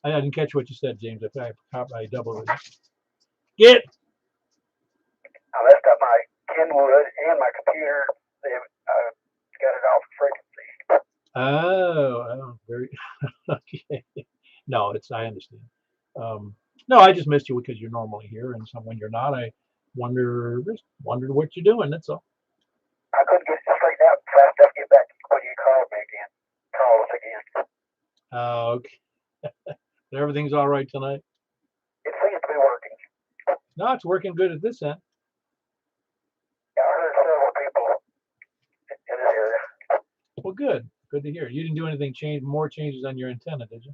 I didn't catch what you said, James. I doubled it. Get. I messed up my Kenwood and my computer. They got it off frequency. Oh, very okay. No, I understand. No, I just missed you because you're normally here, and so when you're not, I wondered what you're doing. That's all. I couldn't get it straightened out fast enough to get back when you called me again. Call us again. Okay. Everything's all right tonight. It seems to be working. No, it's working good at this end. Yeah, I heard several people in this area. Well, good. Good to hear. You didn't do anything more changes on your antenna, did you?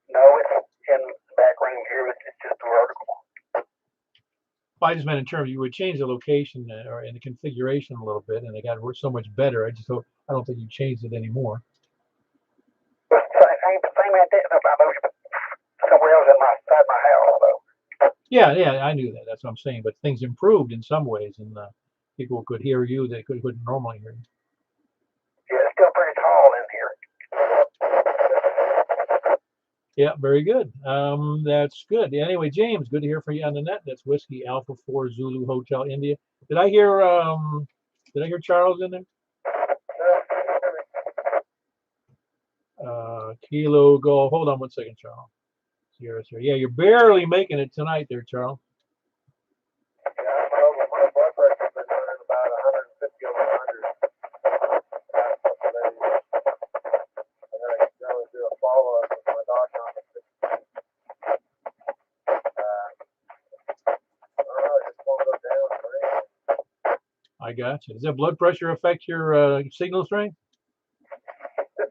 No, it's in the back room here. It's just vertical. Well, I just meant in terms you would change the location or in the configuration a little bit, and it got so much better. I don't think you changed it anymore. But same antenna. I moved somewhere else inside my house, though. Yeah, I knew that. That's what I'm saying. But things improved in some ways, and people could hear you. They couldn't normally hear you. Yeah, it's still pretty tall in here. Yeah, very good. That's good. Anyway, James, good to hear from you on the net. That's Whiskey Alpha 4 Zulu Hotel India. Did I hear Charles in there? Kilo Go. Hold on 1 second, Charles. Sierra. Yeah, you're barely making it tonight there, Charles. Yeah, my blood pressure's been running about 150 over 100. I'm going to do a follow-up with my doctor on the 16th. I don't know, I just won't go down for anything. I got you. Does that blood pressure affect your signal strength? No,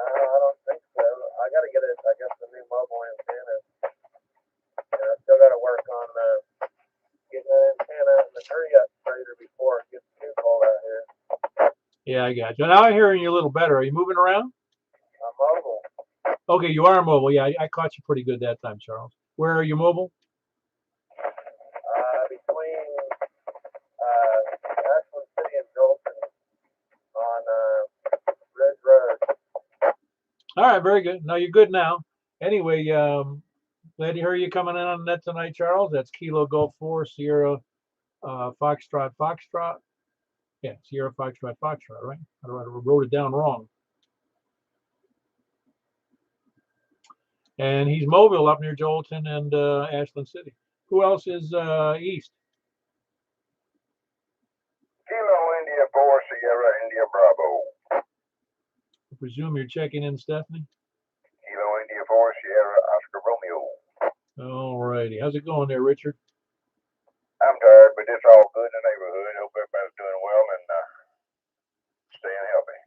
I don't think so. I got to get it, I guess, the new mobile antenna. And I still got to work on getting the antenna and the tree up straighter before it gets too cold out here. Yeah, I got you. Now I'm hearing you a little better. Are you moving around? I'm mobile. Okay, you are mobile. Yeah, I caught you pretty good that time, Charles. Where are you mobile? Between Ashland City and Jolton on Ridge Road. All right, very good. No, you're good now. Anyway, glad to hear you coming in on the net tonight, Charles. That's Kilo Golf 4 Sierra Foxtrot. Yeah, Sierra Foxtrot, right? I wrote it down wrong. And he's mobile up near Jolton and Ashland City. Who else is east? Kilo India 4 Sierra India Bravo. I presume you're checking in, Stephanie? Kilo India 4 Sierra Oscar Romeo. All righty. How's it going there, Richard? I'm tired, but it's all good in the neighborhood. Hope everybody's doing well and staying healthy,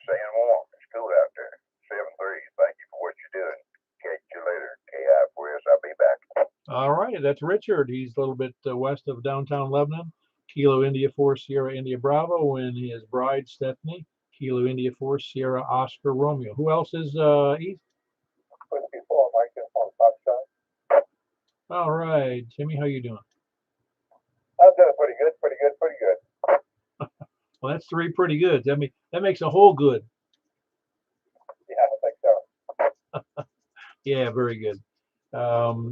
staying warm. It's cool out there. 7-3. Thank you for what you're doing. Catch you later. KI4S. I'll be back. All right. That's Richard. He's a little bit west of downtown Lebanon. Kilo India 4 Sierra India Bravo, and his bride, Stephanie. Kilo India 4 Sierra Oscar Romeo. Who else is east? All right. Jimmy, how you doing? I'm doing pretty good. Well, that's 3 pretty good. That makes a whole good. Yeah, I think so. Yeah, very good.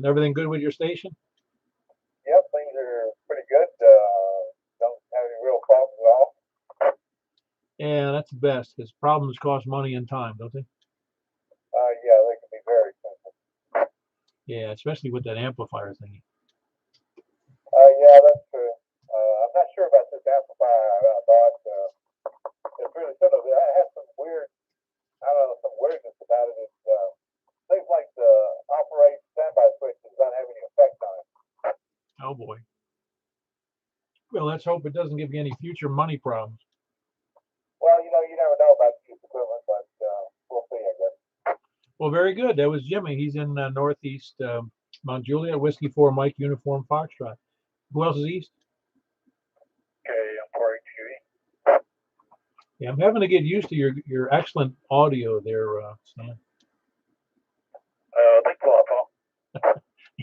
Everything good with your station? Yep. Yeah, that's the best because problems cost money and time, don't they? Yeah, they can be very expensive. Yeah, especially with that amplifier thingy. Yeah, that's true. I'm not sure about this amplifier I bought. It's really sort of, it has some weird, I don't know, some weirdness about it. It's things like the operate standby switch does not have any effect on it. Oh boy. Well, let's hope it doesn't give you any future money problems. Well, you never know about used equipment, but we'll see, I guess. Well, very good. That was Jimmy. He's in Northeast Mount Juliet, Whiskey 4 Mike Uniform Foxtrot. Who else is east? Okay, I'm pouring QE. Yeah, I'm having to get used to your excellent audio there, Stan. Thanks a lot, Paul.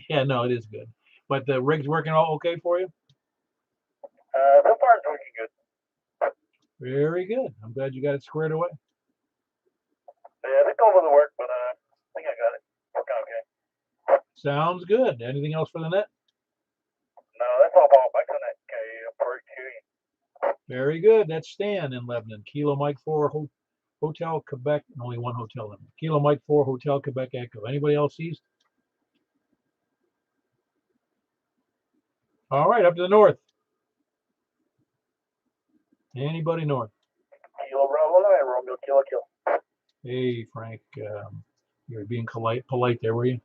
Yeah, no, it is good. But the rig's working all okay for you? So far it's working good. Very good. I'm glad you got it squared away. Yeah, I think over the work, but I think I got it. Working okay. Sounds good. Anything else for the net? No, that's all, Paul. Back to the net. Okay, I'm pouring QE. Very good. That's Stan in Lebanon. Kilo Mike 4 Hotel Quebec. Only one hotel in Kilo Mike 4 Hotel Quebec Echo. Anybody else east? All right, up to the north. Anybody north? Kilo Bravo 9, Romeo Kilo Kilo. Hey, Frank. You were being polite there, were you?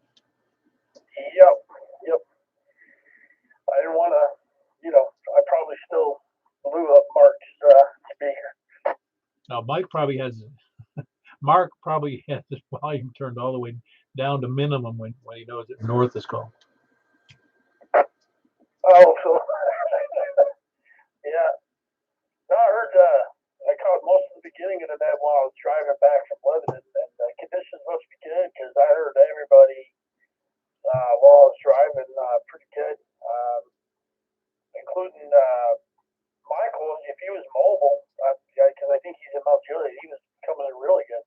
Yep. I didn't want to, I probably still blew up Mark's speaker. Now, Mark probably has his volume turned all the way down to minimum when he knows that north is called. Oh, so, yeah. No, I heard, I caught most of the beginning of that while I was driving back from Lebanon, and the conditions must be good because I heard everybody while I was driving pretty good, including Michael. If he was mobile, because I think he's in Mount Juliet, he was coming in really good.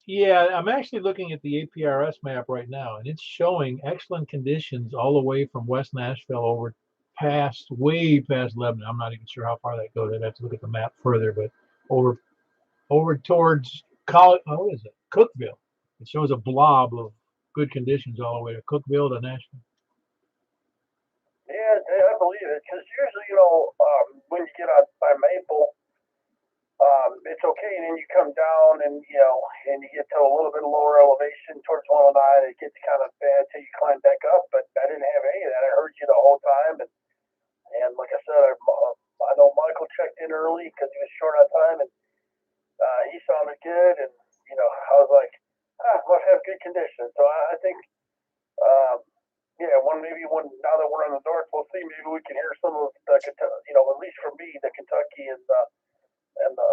Yeah, I'm actually looking at the APRS map right now, and it's showing excellent conditions all the way from West Nashville over way past Lebanon. I'm not even sure how far that goes. I'd have to look at the map further, but over towards what is it? Cookville. It shows a blob of good conditions all the way to Cookville to Nashville. Yeah, I believe it, because usually, when you get out by Maple, it's okay, and then you come down and you get to a little bit lower elevation towards 109. It gets kind of bad till you climb back up, but I didn't have any of that. I heard you the whole time, and like I said, I know Michael checked in early because he was short on time, and he sounded good, and I was like, must have good conditions. So I think, maybe now that we're on the north, we'll see. Maybe we can hear some of the, at least for me, the Kentucky and the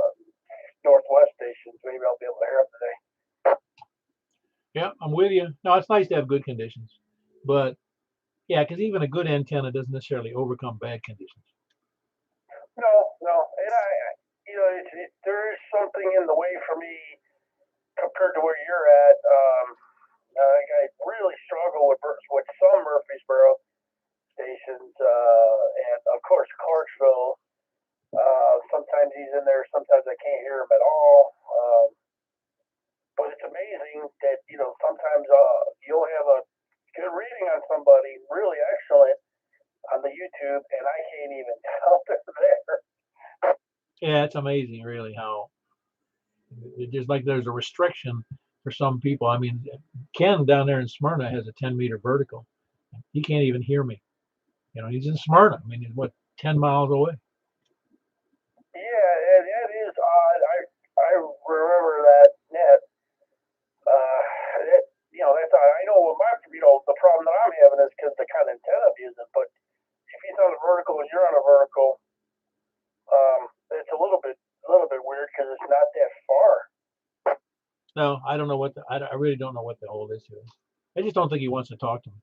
Northwest stations. Maybe I'll be able to hear them today. Yeah, I'm with you. No, it's nice to have good conditions, but yeah, because even a good antenna doesn't necessarily overcome bad conditions. No, and there is something in the way for me compared to where you're at. I really struggle with some Murfreesboro stations, and of course Clarksville. Sometimes he's in there, sometimes I can't hear him at all. But it's amazing that sometimes you'll have a good reading on somebody, really excellent on the YouTube, and I can't even tell they're there. Yeah, it's amazing, really, how just like there's a restriction for some people. I mean, Ken down there in Smyrna has a 10-meter vertical. He can't even hear me. He's in Smyrna. I mean, he's 10 miles away. Yeah, and it is odd. I remember that net. That's odd. I know what the problem that I'm having is because the kind of antenna I'm using. But if he's on a vertical and you're on a vertical, it's a little bit weird because it's not that far. No, I don't know I really don't know what the whole issue is. I just don't think he wants to talk to me.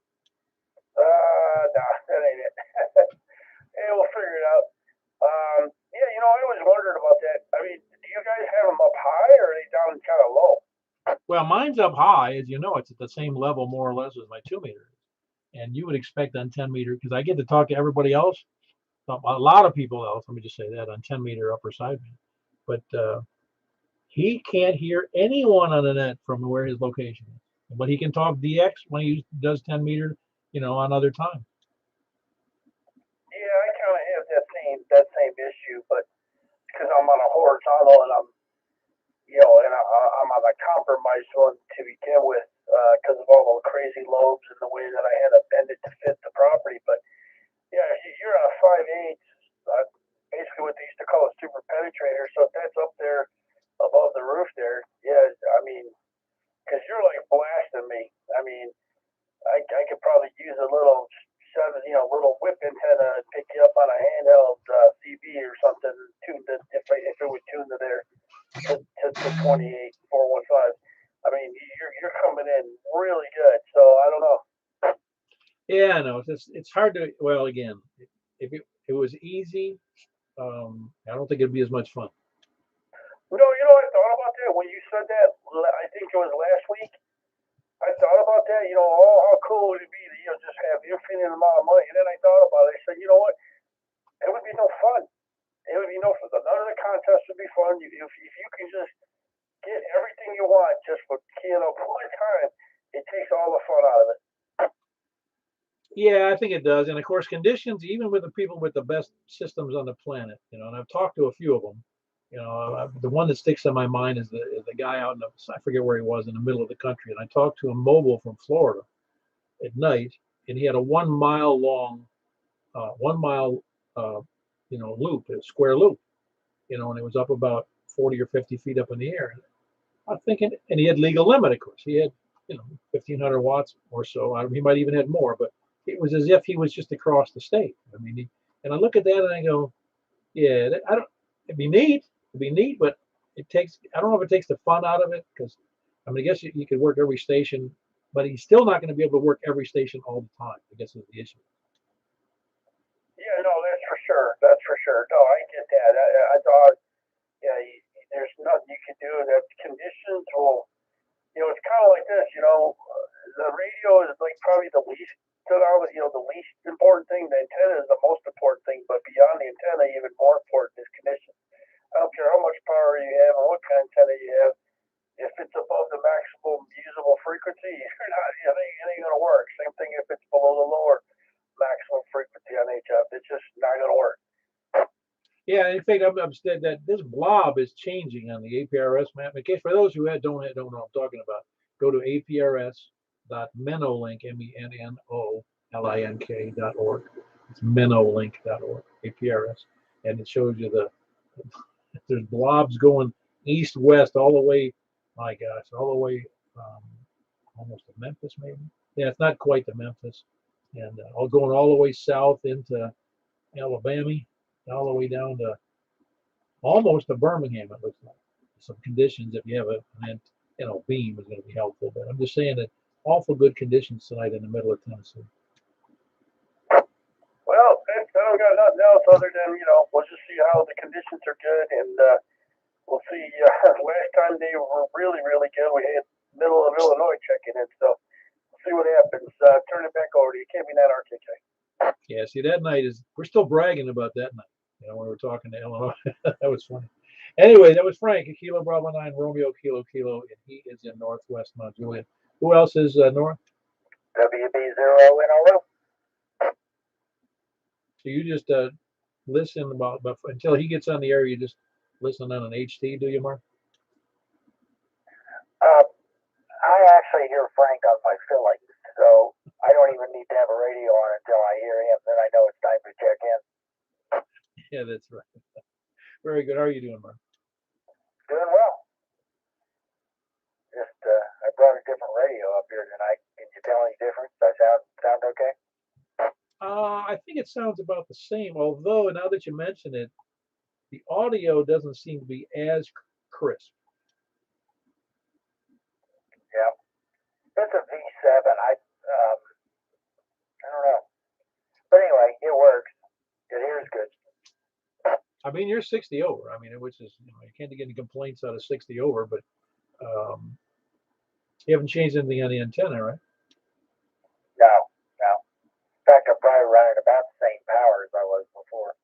Nah, that ain't it. Yeah, we'll figure it out. I always wondered about that. I mean, do you guys have them up high or are they down kind of low? Well, mine's up high, as you know. It's at the same level, more or less, as my 2-meter. And you would expect on 10-meter, because I get to talk to everybody else. a lot of people else, let me just say that, on 10-meter upper sideband. But he can't hear anyone on the net from where his location is. But he can talk DX when he does 10-meter, on other time. Yeah, I kind of have that same issue, but because I'm on a horizontal and I'm on a compromised one to begin with because of all the crazy lobes and the way that I had to bend it to fit the property. But yeah, you're on a 5/8, basically what they used to call a super penetrator. So if that's up there above the roof there, yeah, I mean, because you're like blasting me. I mean, I could probably use a little little whip antenna and pick you up on a handheld CB or something, tuned to, if it would tune to there to 28 415. I mean, you're coming in really good. So I don't know. Yeah, I know. It's hard to. Well, again, if it was easy, I don't think it'd be as much fun. I thought about that when you said that. I think it was last week. I thought about that. How cool would it be to just have infinite amount of money? And then I thought about it. I said, you know what? It would be no fun. It would be no fun. None of the contests would be fun. If you can just get everything you want just for one time, it takes all the fun out of it. Yeah, I think it does. And of course, conditions, even with the people with the best systems on the planet, and I've talked to a few of them. The one that sticks in my mind is the guy out in I forget where he was, in the middle of the country. And I talked to him mobile from Florida at night, and he had a 1 mile long, 1 mile, loop, a square loop, and it was up about 40 or 50 feet up in the air. I'm thinking, and he had legal limit, of course. He had, 1,500 watts or so. He might even had more, but it was as if he was just across the state. I mean, and I look at that and I go, yeah, it'd be neat, but I don't know if it takes the fun out of it, because, I mean, I guess you could work every station, but he's still not going to be able to work every station all the time, I guess is the issue. Yeah, no, that's for sure. That's for sure. No, I get that. I thought, yeah, there's nothing you can do. That conditions will, it's kind of like this. The radio is like probably the least, the least important thing. The antenna is the most important thing, but beyond the antenna, even more important is conditions. I don't care how much power you have or what kind of antenna you have. If it's above the maximum usable frequency, it ain't gonna work. Same thing if it's below the lower maximum frequency on HF. It's just not gonna work. Yeah, in fact, I'm said that this blob is changing on the APRS map. In case for those who don't know what I'm talking about, go to aprs.menolink, MENNOLINK.org. It's menolink.org, APRS, and it shows you there's blobs going east west all the way. My gosh, all the way almost to Memphis, maybe. Yeah, it's not quite to Memphis, and all going all the way south into Alabama, all the way down to almost to Birmingham. It looks like some conditions. If you have a beam is going to be helpful. But I'm just saying that awful good conditions tonight in the middle of Tennessee. Well, I don't got nothing else other than we'll just see how the conditions are good, and we'll see. Last time they were really, really good. We had middle of Illinois checking in, so we'll see what happens. Turn it back over to you. Can't be that RKK. Yeah, see, that night we're still bragging about that night. When we were talking to Illinois. That was funny. Anyway, that was Frank, Kilo Bravo 9, Romeo Kilo Kilo, and he is in Northwest Mount Juliet. Who else is north? WB0NRO. So you just listen about until he gets on the air. You just listen on an HT, do you, Mark? I actually hear Frank on my Philly, so I don't even need to have a radio on until I hear him. Then I know it's time to check in. Yeah, that's right. Very good. How are you doing, Mark? Doing well. Just I brought a different radio up here tonight. Can you tell any difference? I sound okay? I think it sounds about the same. Although now that you mention it, the audio doesn't seem to be as crisp. Yeah, it's a V7. I don't know, but anyway, it works. It hears good. I mean, you're 60 over. I mean, which is you can't get any complaints out of 60 over, but you haven't changed anything on the antenna, right? No. In fact, I'm probably running about the same power as I was before.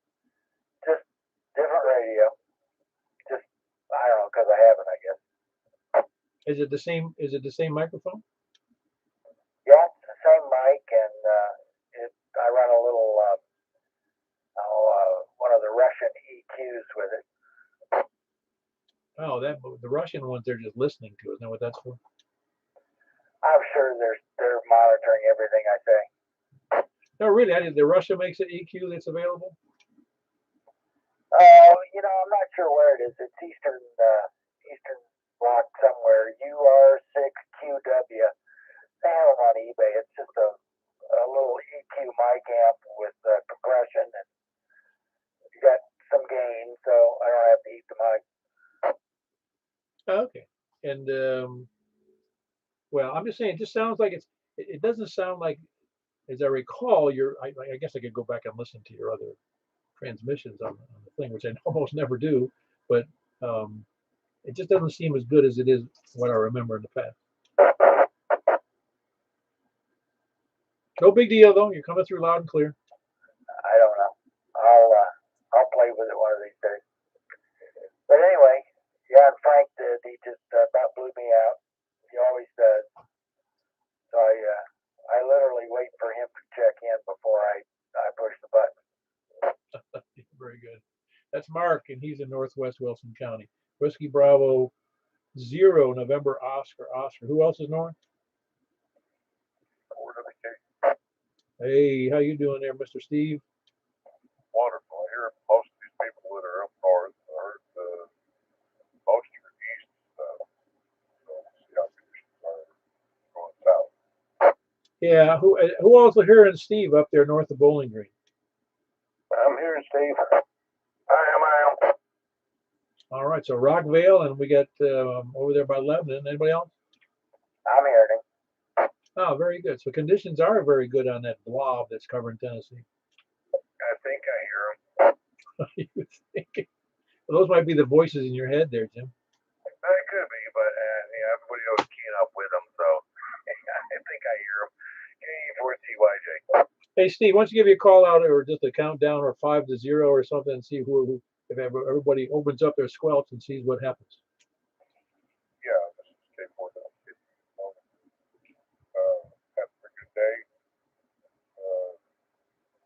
Is it the same? Is it the same microphone? Yeah, it's the same mic, and I run a little one of the Russian EQs with it. Oh, the Russian ones they're just listening to. Isn't that what that's for? I'm sure they're monitoring everything I say. No, really. The Russia makes an EQ that's available. I'm not sure where it is. It's Eastern Bloc somewhere. UR6QW. They have them on eBay. It's just a little EQ mic amp with compression, and you got some gain, so I don't have to eat the mic. Okay. And well, I'm just saying, it just sounds like it doesn't sound like, as I recall, I guess I could go back and listen to your other transmissions on the thing, which I almost never do, but it just doesn't seem as good as it is what I remember in the past. No big deal though. You're coming through loud and clear. I don't know. I'll play with it one of these days. But anyway, yeah, and Frank he just about blew me out. He always does. So I literally wait for him to check in before I push the button. Very good. That's Mark, and he's in Northwest Wilson County. Whiskey Bravo 0, November Oscar. Who else is north? Hey, how you doing there, Mr. Steve? Wonderful. I hear most of these people that are up north. I heard most are east. So the oppositions are going south. Yeah. Who else are hearing Steve up there north of Bowling Green? I'm hearing Steve. I am. All right. So Rockvale, and we got over there by Lebanon. Anybody else? I'm hearing him. Oh, very good. So conditions are very good on that blob that's covering Tennessee. I think I hear him. You would think. Well, those might be the voices in your head there, Jim. It could be, but everybody else keying up with them, so I think I hear him. K4CYJ. Hey, Steve, why don't you give you a call out or just a countdown or 5 to 0 or something and see if everybody opens up their squelch and sees what happens. Yeah, this is K4. Have a good day.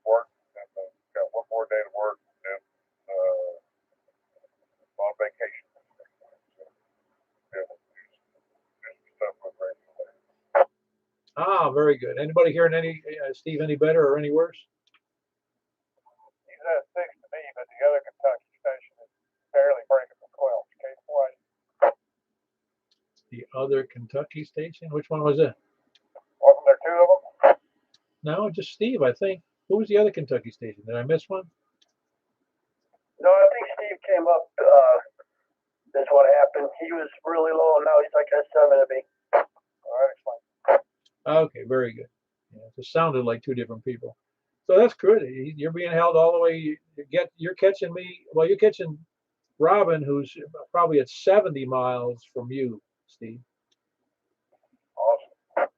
Work. Got one more day to work. And on vacation. Ah, very good. Anybody hearing Steve any better or any worse? He's at 6 to me, but the other Kentucky station is barely breaking the 12. K4. The other Kentucky station? Which one was that? Wasn't there two of them? No, just Steve, I think. Who was the other Kentucky station? Did I miss one? No, I think Steve came up. That's what happened. He was really low, and now he's like at 7 to me. All right, explain. Okay, very good. Yeah, it just sounded like two different people. So that's good. You're being held all the way. You're catching me. Well, you're catching Robin, who's probably at 70 miles from you, Steve. Awesome.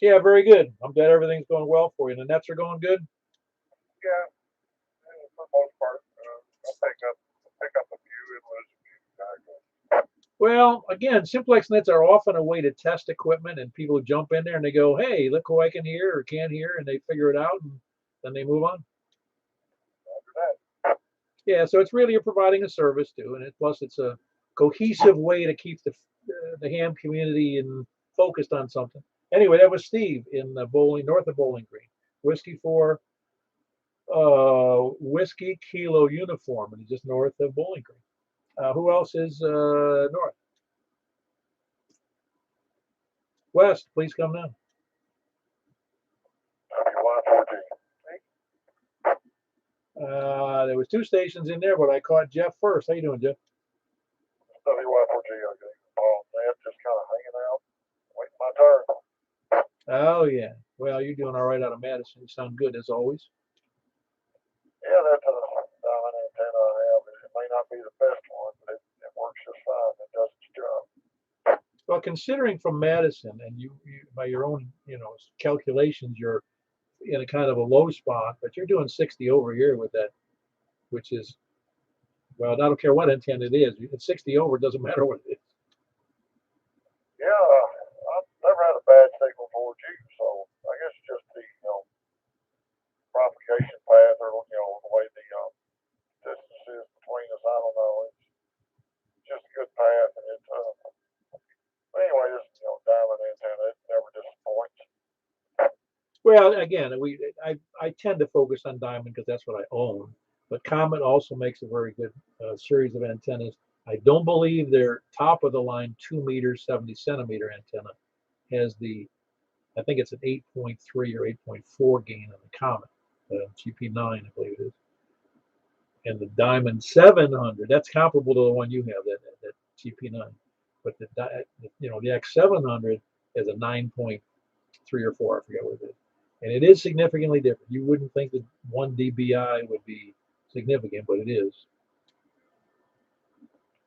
Yeah, very good. I'm glad everything's going well for you. The nets are going good. Yeah, for the most part. I'll pick up a few and lose a few. Well, again, Simplex nets are often a way to test equipment, and people jump in there and they go, "Hey, look who I can hear or can't hear," and they figure it out, and then they move on. Yeah, so it's really you're providing a service too, and plus it's a cohesive way to keep the ham community focused on something. Anyway, that was Steve in north of Bowling Green. Whiskey for Whiskey Kilo Uniform, and just north of Bowling Green. Who else is north? West, please come now. There was two stations in there, but I caught Jeff first. How you doing, Jeff? WY4G, okay. Oh, that's just kind of hanging out, waiting my turn. Oh yeah. Well, you're doing all right out of Madison. You sound good as always. Yeah, that's a diamond antenna I have. It may not be the best one, but it works just fine. It does its job. Well, considering from Madison, and you by your own calculations, you're in a kind of a low spot, but you're doing 60 over here with that, which is, well, I don't care what antenna it is. It's 60 over, it doesn't matter what it is. Yeah, I've never had a bad signal towards you, so I guess just the propagation path, or the way the distance is between us. I don't know. It's just a good path, and it's but anyway, this diamond antenna, it never disappoints. Well, again, I tend to focus on Diamond because that's what I own. But Comet also makes a very good series of antennas. I don't believe their top of the line 2 meter 70 centimeter antenna has the, I think it's an 8.3 or 8.4 gain on the Comet, GP9, I believe it is. And the Diamond 700, that's comparable to the one you have, that GP9. But the X700 is a 9.3 or 4, I forget what it is. And it is significantly different. You wouldn't think that 1 dBi would be significant, but it is.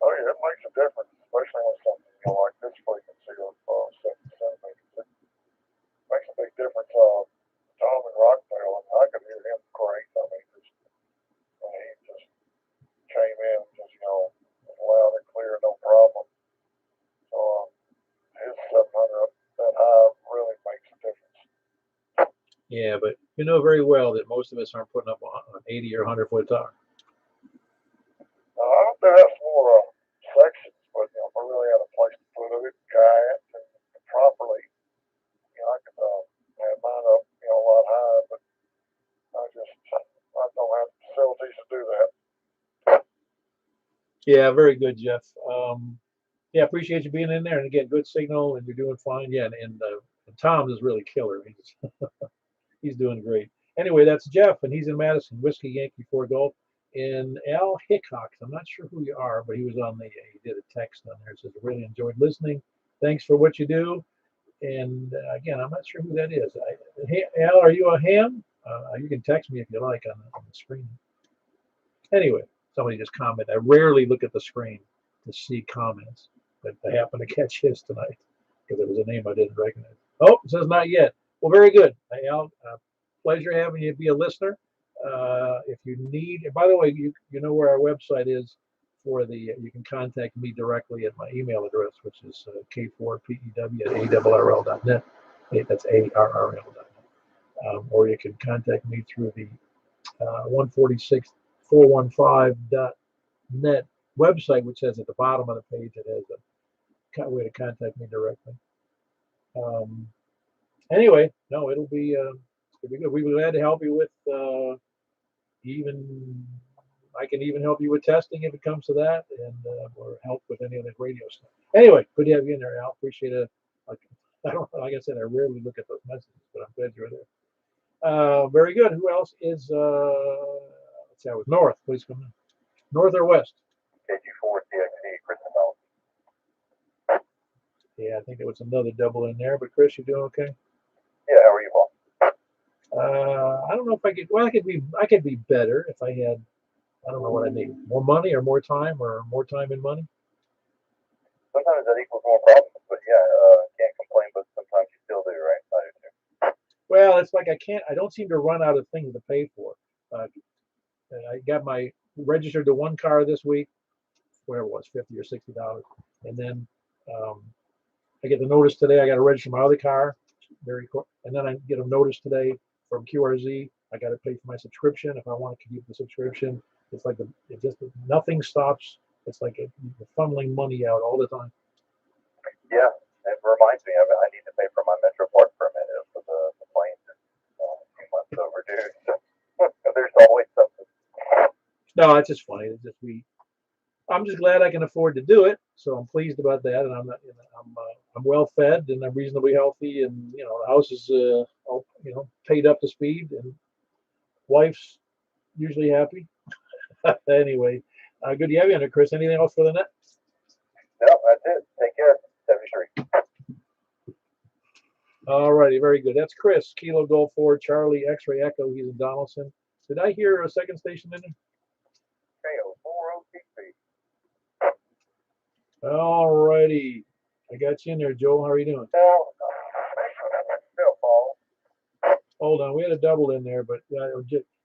Oh yeah, it makes a difference, especially when something like this frequency of 70 centimeters. It makes a big difference. Tom and Rockdale, I could hear him great. I mean, he just came in just loud and clear, no problem. So his 700 up that high really makes a difference. Yeah, but you know very well that most of us aren't putting up an 80 or 100-foot tower. I don't think that's more sections, but if I really had a place to put it, guy it, and properly, I could have mine up, a lot higher, but I don't have the facilities to do that. Yeah, very good, Jeff. Yeah, appreciate you being in there, and again, good signal, and you're doing fine. Yeah, and Tom is really killer. He's doing great. Anyway, that's Jeff, and he's in Madison, Whiskey Yankee 4 Golf. And Al Hickox, I'm not sure who you are, but he was on he did a text on there. It says, really enjoyed listening. Thanks for what you do. And again, I'm not sure who that is. Hey, Al, are you a ham? You can text me if you like on the screen. Anyway, somebody just commented. I rarely look at the screen to see comments, but I happened to catch his tonight because it was a name I didn't recognize. Oh, it says not yet. Well, very good. Hey, Al, pleasure having you be a listener. If you need, by the way, you know where our website is for you can contact me directly at my email address, which is k4pew@arrl.net. That's arrl.net. Or you can contact me through the 146415.net website, which says at the bottom of the page, it has a way to contact me directly. Anyway, no, it'll be good. We'll be glad to help you with I can even help you with testing if it comes to that, and or help with any of the radio stuff. Anyway, good to have you in there, Al. Appreciate it. Like I said, I rarely look at those messages, but I'm glad you're there. Very good. Who else is? Let's see. I was North. Please come in. North or West? KG4 CXE, Chris. Yeah, I think there was another double in there. But Chris, you doing okay? Yeah. How are you, Paul? I don't know if I could. Well, I could be better if I had. I don't know what I need. More money or more time and money. Sometimes that equals more problems, but yeah, can't complain. But sometimes you still do, right? I do too. Well, it's like I don't seem to run out of things to pay for. I got my registered to one car this week, whatever it was, $50 or $60, and then I get the notice today. I got to register my other car, and then I get a notice today from QRZ. I got to pay for my subscription if I want to keep the subscription. It's like nothing stops. It's like you're funneling money out all the time. Yeah, it reminds me of it. I need to pay for my Metro Park permit for the planes. It's a few months overdue. So there's always something. No, it's just funny. It's just I'm just glad I can afford to do it, so I'm pleased about that. And I'm well fed and I'm reasonably healthy, and the house is all, paid up to speed, and wife's usually happy. Anyway, good to have you under, Chris. Anything else for the net? No, that's it. Take care. 73. All righty, very good. That's Chris, Kilo Golf 4, Charlie, X-Ray Echo. He's in Donaldson. Did I hear a second station in there? KO4OTP. All righty. I got you in there, Joel. How are you doing? Still, Paul. Hold on. We had a double in there, but there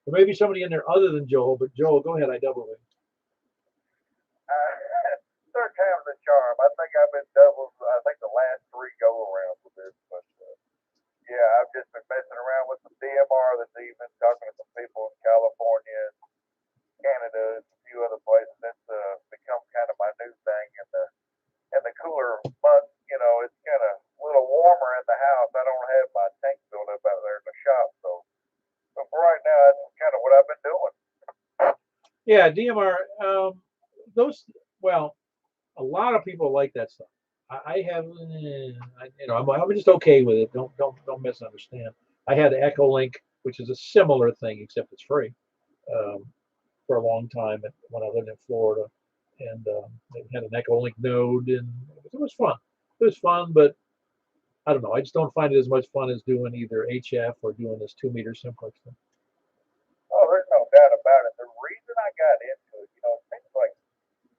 may be somebody in there other than Joel, but Joel, go ahead. I doubled it. Third time's the charm. I think I've been doubled. I think the last I've just been messing around with some DMR this evening, talking to some people in California, Canada, and a few other places. That's become kind of my new thing. In the cooler months, you know, it's kind of a little warmer in the house. I don't have my tank filled up out there in the shop, so for right now, that's kind of what I've been doing. Yeah, DMR. Those. Well, a lot of people like that stuff. I have, you know, I'm just okay with it. Don't misunderstand. I had Echolink, which is a similar thing, except it's free, um, for a long time when I lived in Florida, and it had an Echolink node, and it was fun. It was fun, but I don't know. I just don't find it as much fun as doing either HF or doing this 2 meter simplex thing. Oh, there's no doubt about it. The reason I got into it, you know, it seems like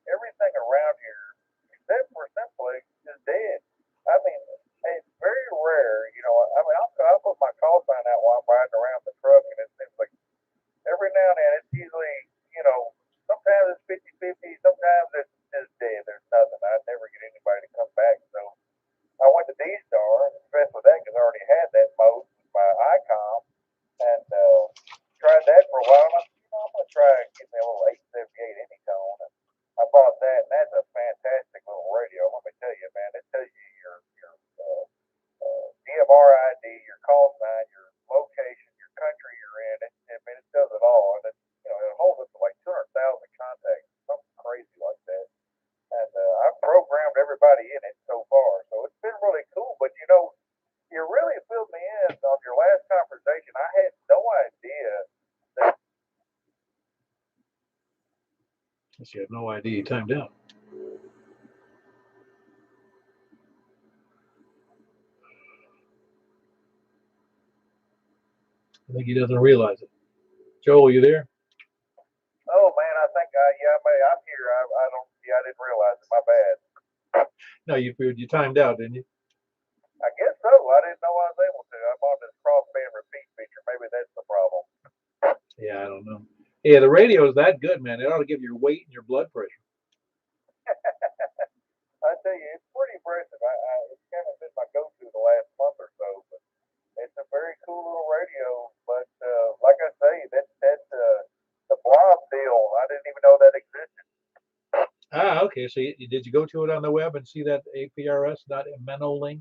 everything around here, except for Simplex, is dead. I mean, it's very rare, you know. I mean, I'll put my call sign out while I'm riding around the truck, and it seems like every now and then it's usually, you know, sometimes it's 50-50, sometimes it's just dead. There's nothing. I never get anybody to come back. So I went to D-Star, impressed with that because I already had that mode with my ICOM, and tried that for a while. And I said, you know, I'm going to try and get me a little 878 Anytone. And I bought that, and that's a fantastic little radio. Let me tell you, man, it tells you your DMR ID, your call sign, your location, your country you're in. I mean, it does it all, and you know, it holds up to like 200,000 contacts, something crazy like that. And I've programmed everybody in it so far, so it's been really cool. But you know, you really filled me in on your last conversation. I had no idea that. You have no idea. You timed out. I think he doesn't realize it. Joel, you there? Oh man, I think I'm here. I don't. Yeah, I didn't realize it. My bad. No, you timed out, didn't you? I guess so. I didn't know I was able to. I'm on this crossband repeat feature. Maybe that's the problem. Yeah, I don't know. Yeah, the radio is that good, man. It ought to give your weight and your blood pressure. I tell you, it's pretty impressive. It's kind of been my go-to the last month or so. But it's a very cool little radio. But like I say, that's the blob deal. I didn't even know that existed. Ah, okay. So did you go to it on the web and see that aprs.menolink.org?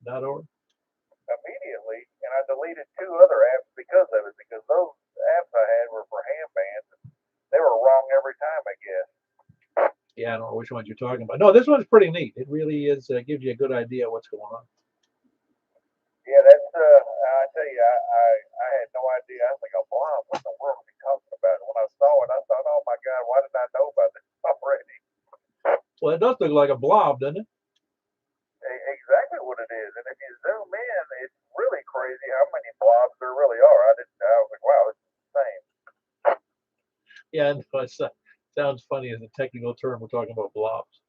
Immediately, and I deleted 2 other apps because of it. Because those apps I had were for ham bands, and they were wrong every time, I guess. Yeah, I don't know which ones you're talking about. No, this one's pretty neat. It really is. Gives you a good idea of what's going on. Yeah, that's. I tell you, I had no idea. I was like, oh, blob. What in the world are you talking about? When I saw it, I thought, oh my God, why did I know about this already? Well, it does look like a blob, doesn't it? Exactly what it is. And if you zoom in, it's really crazy how many blobs there really are. I was like, wow, it's insane. Yeah, no, it sounds funny as a technical term. We're talking about blobs.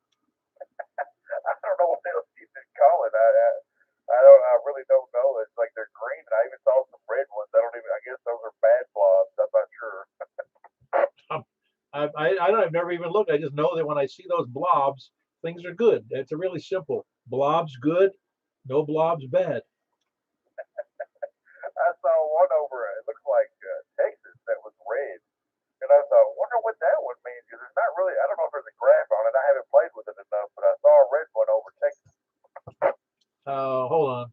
I don't know what else you could call it. I really don't know. It's like they're green. And I even saw some red ones. I guess those are bad blobs. I'm not sure. I've never even looked. I just know that when I see those blobs, things are good. It's a really simple. Blobs good, no blobs bad. I saw one over. It looks like Texas that was red. And I thought, wonder what that one means. Because it's not really. I don't know if there's a graph on it. I haven't played with it enough. But I saw a red one over Texas. Hold on.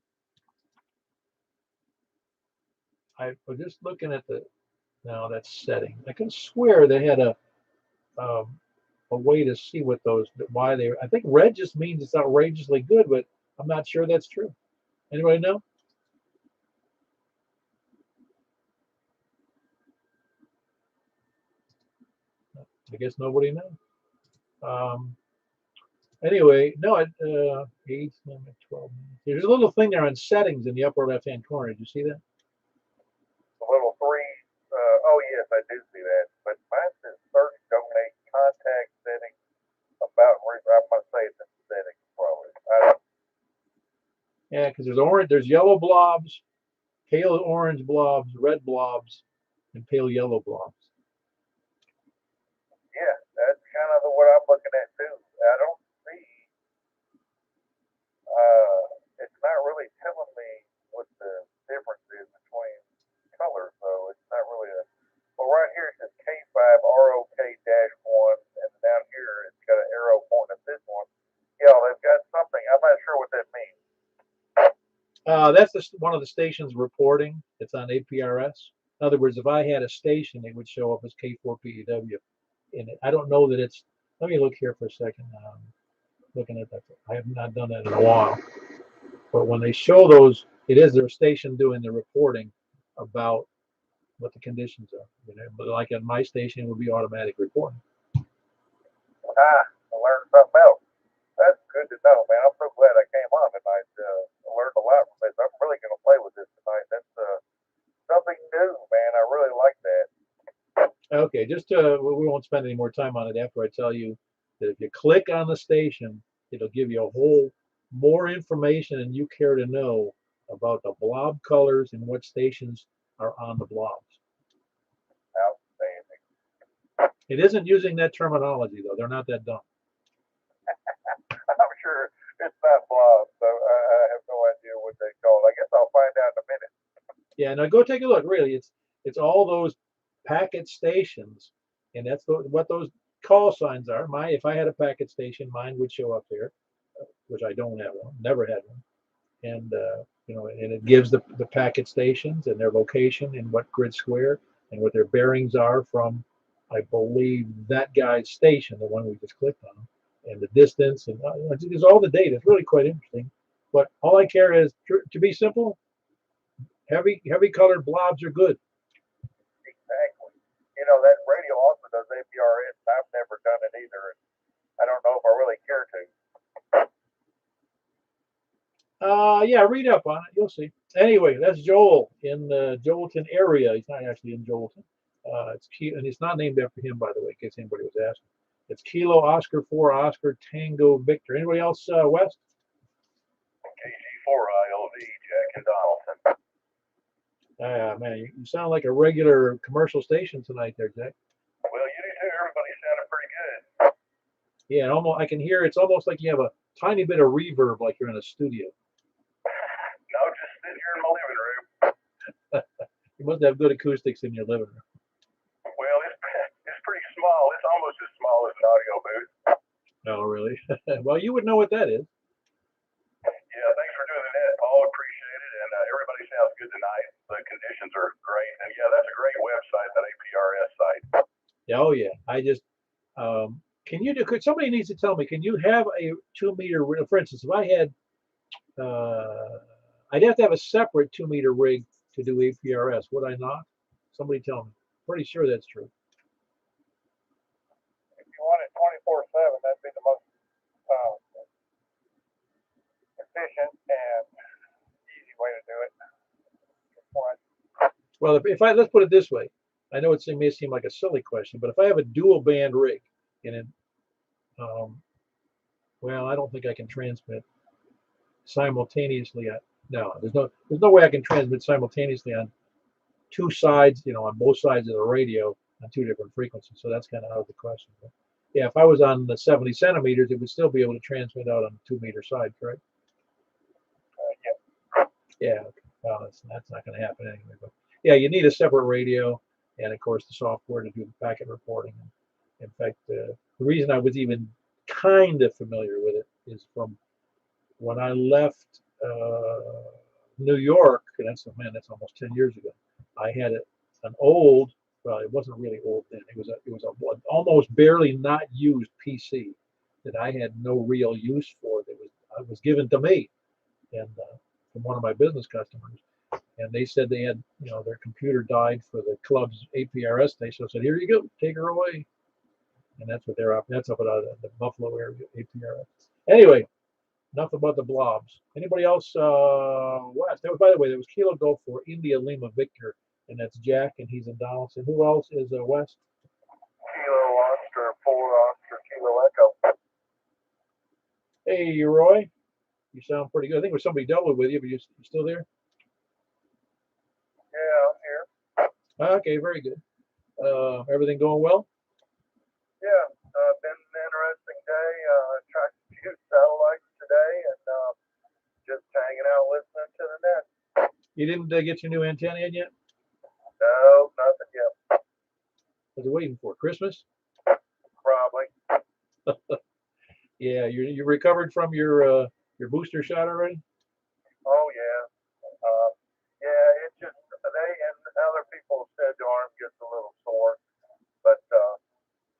I was just looking at now that setting. I can swear they had a way to see what why they. I think red just means it's outrageously good, but I'm not sure that's true. Anybody know? I guess nobody knows. Anyway, no, 8, 9, 12. There's a little thing there on settings in the upper left-hand corner. Did you see that? The little 3. Oh yes, I do see that. But mine says search, donate, contact settings, about. I must say it's in settings probably. Yeah, because there's yellow blobs, pale orange blobs, red blobs, and pale yellow blobs. Yeah, that's kind of what I'm looking at too. I don't see. It's not really telling me what the here it says K5 ROK-1, and down here it's got an arrow pointing at this one. Yeah, they've got something. I'm not sure what that means. That's one of the stations reporting. It's on APRS. In other words, if I had a station, it would show up as K4PEW. And I don't know that it's. Let me look here for a second. Looking at that, I have not done that in a while. But when they show those, it is their station doing the reporting about what the conditions are. You know, but like at my station, it would be automatic reporting. I learned something else. That's good to know, man. I'm so glad I came on tonight. I learned a lot from this. I'm really going to play with this tonight. That's something new, man. I really like that. Okay, we won't spend any more time on it after I tell you that if you click on the station, it'll give you a whole more information than you care to know about the blob colors and what stations are on the blobs. Outstanding. It isn't using that terminology though. They're not that dumb. I'm sure it's not blob, so I have no idea what they call it. I guess I'll find out in a minute. Yeah, now go take a look. Really, it's all those packet stations, and that's what those call signs are. If I had a packet station, mine would show up there, which I don't have one, never had one, and you know, and it gives the packet stations and their location and what grid square and what their bearings are from, I believe, that guy's station, the one we just clicked on, and the distance, and there's all the data. It's really quite interesting. But all I care is to be simple. Heavy colored blobs are good. Exactly. You know, that radio also does APRS. I've never done it either. And I don't know if I really care to. Yeah, read up on it. You'll see. Anyway, that's Joel in the Joelton area. He's not actually in Joelton. And it's not named after him, by the way, in case anybody was asking. It's Kilo Oscar 4 Oscar Tango Victor. Anybody else west? KG4ILV, Jack and Donaldson. Man, you sound like a regular commercial station tonight there, Jack. Well, you do too. Everybody sounded pretty good. Yeah, and almost I can hear it's almost like you have a tiny bit of reverb, like you're in a studio. No, just sitting here in my living room. You must have good acoustics in your living room. Well, it's pretty small. It's almost as small as an audio booth. Oh, really? Well, you would know what that is. Yeah, thanks for doing that, Paul. Appreciate it. And everybody sounds good tonight. The conditions are great. And yeah, that's a great website, that APRS site. Oh, yeah. I just, somebody needs to tell me, can you have a 2 meter, for instance, if I had, I'd have to have a separate 2 meter rig to do APRS, would I not? Somebody tell me. Pretty sure that's true. If you want it 24/7, that'd be the most efficient and easy way to do it. Well, let's put it this way. I know it may seem like a silly question, but if I have a dual band rig and it, well, I don't think I can transmit simultaneously. No, there's no way I can transmit simultaneously on two sides, on both sides of the radio on two different frequencies. So that's kind of out of the question. But yeah, if I was on the 70 centimeters, it would still be able to transmit out on the 2 meter side, correct? Yeah. Well, that's not going to happen anyway. But yeah, you need a separate radio and of course the software to do the packet reporting. In fact, the reason I was even kind of familiar with it is from when I left New York, and that's almost 10 years ago. I had an old, well, it wasn't really old then. It was a almost barely not used PC that I had no real use for. That was given to me, and from one of my business customers, and they said they had, their computer died for the club's APRS station. I said, here you go, take her away, and that's what they're up. That's up at the Buffalo area APRS. Anyway. Enough about the blobs. Anybody else west? By the way, there was Kilo Golf for India Lima Victor, and that's Jack, and he's in Donaldson. Who else is west? Kilo Oscar 4 Oscar Kilo Echo. Hey, Roy. You sound pretty good. I think there's somebody doubled with you, but you still there? Yeah, I'm here. Okay, very good. Everything going well? Yeah, been an interesting day. Tried to shoot satellites today and just hanging out listening to the net. You didn't get your new antenna in yet? No, nothing yet. Was it waiting for Christmas? Probably. Yeah, you recovered from your booster shot already? Oh yeah. Yeah, it's just they and other people said the arm gets a little sore, but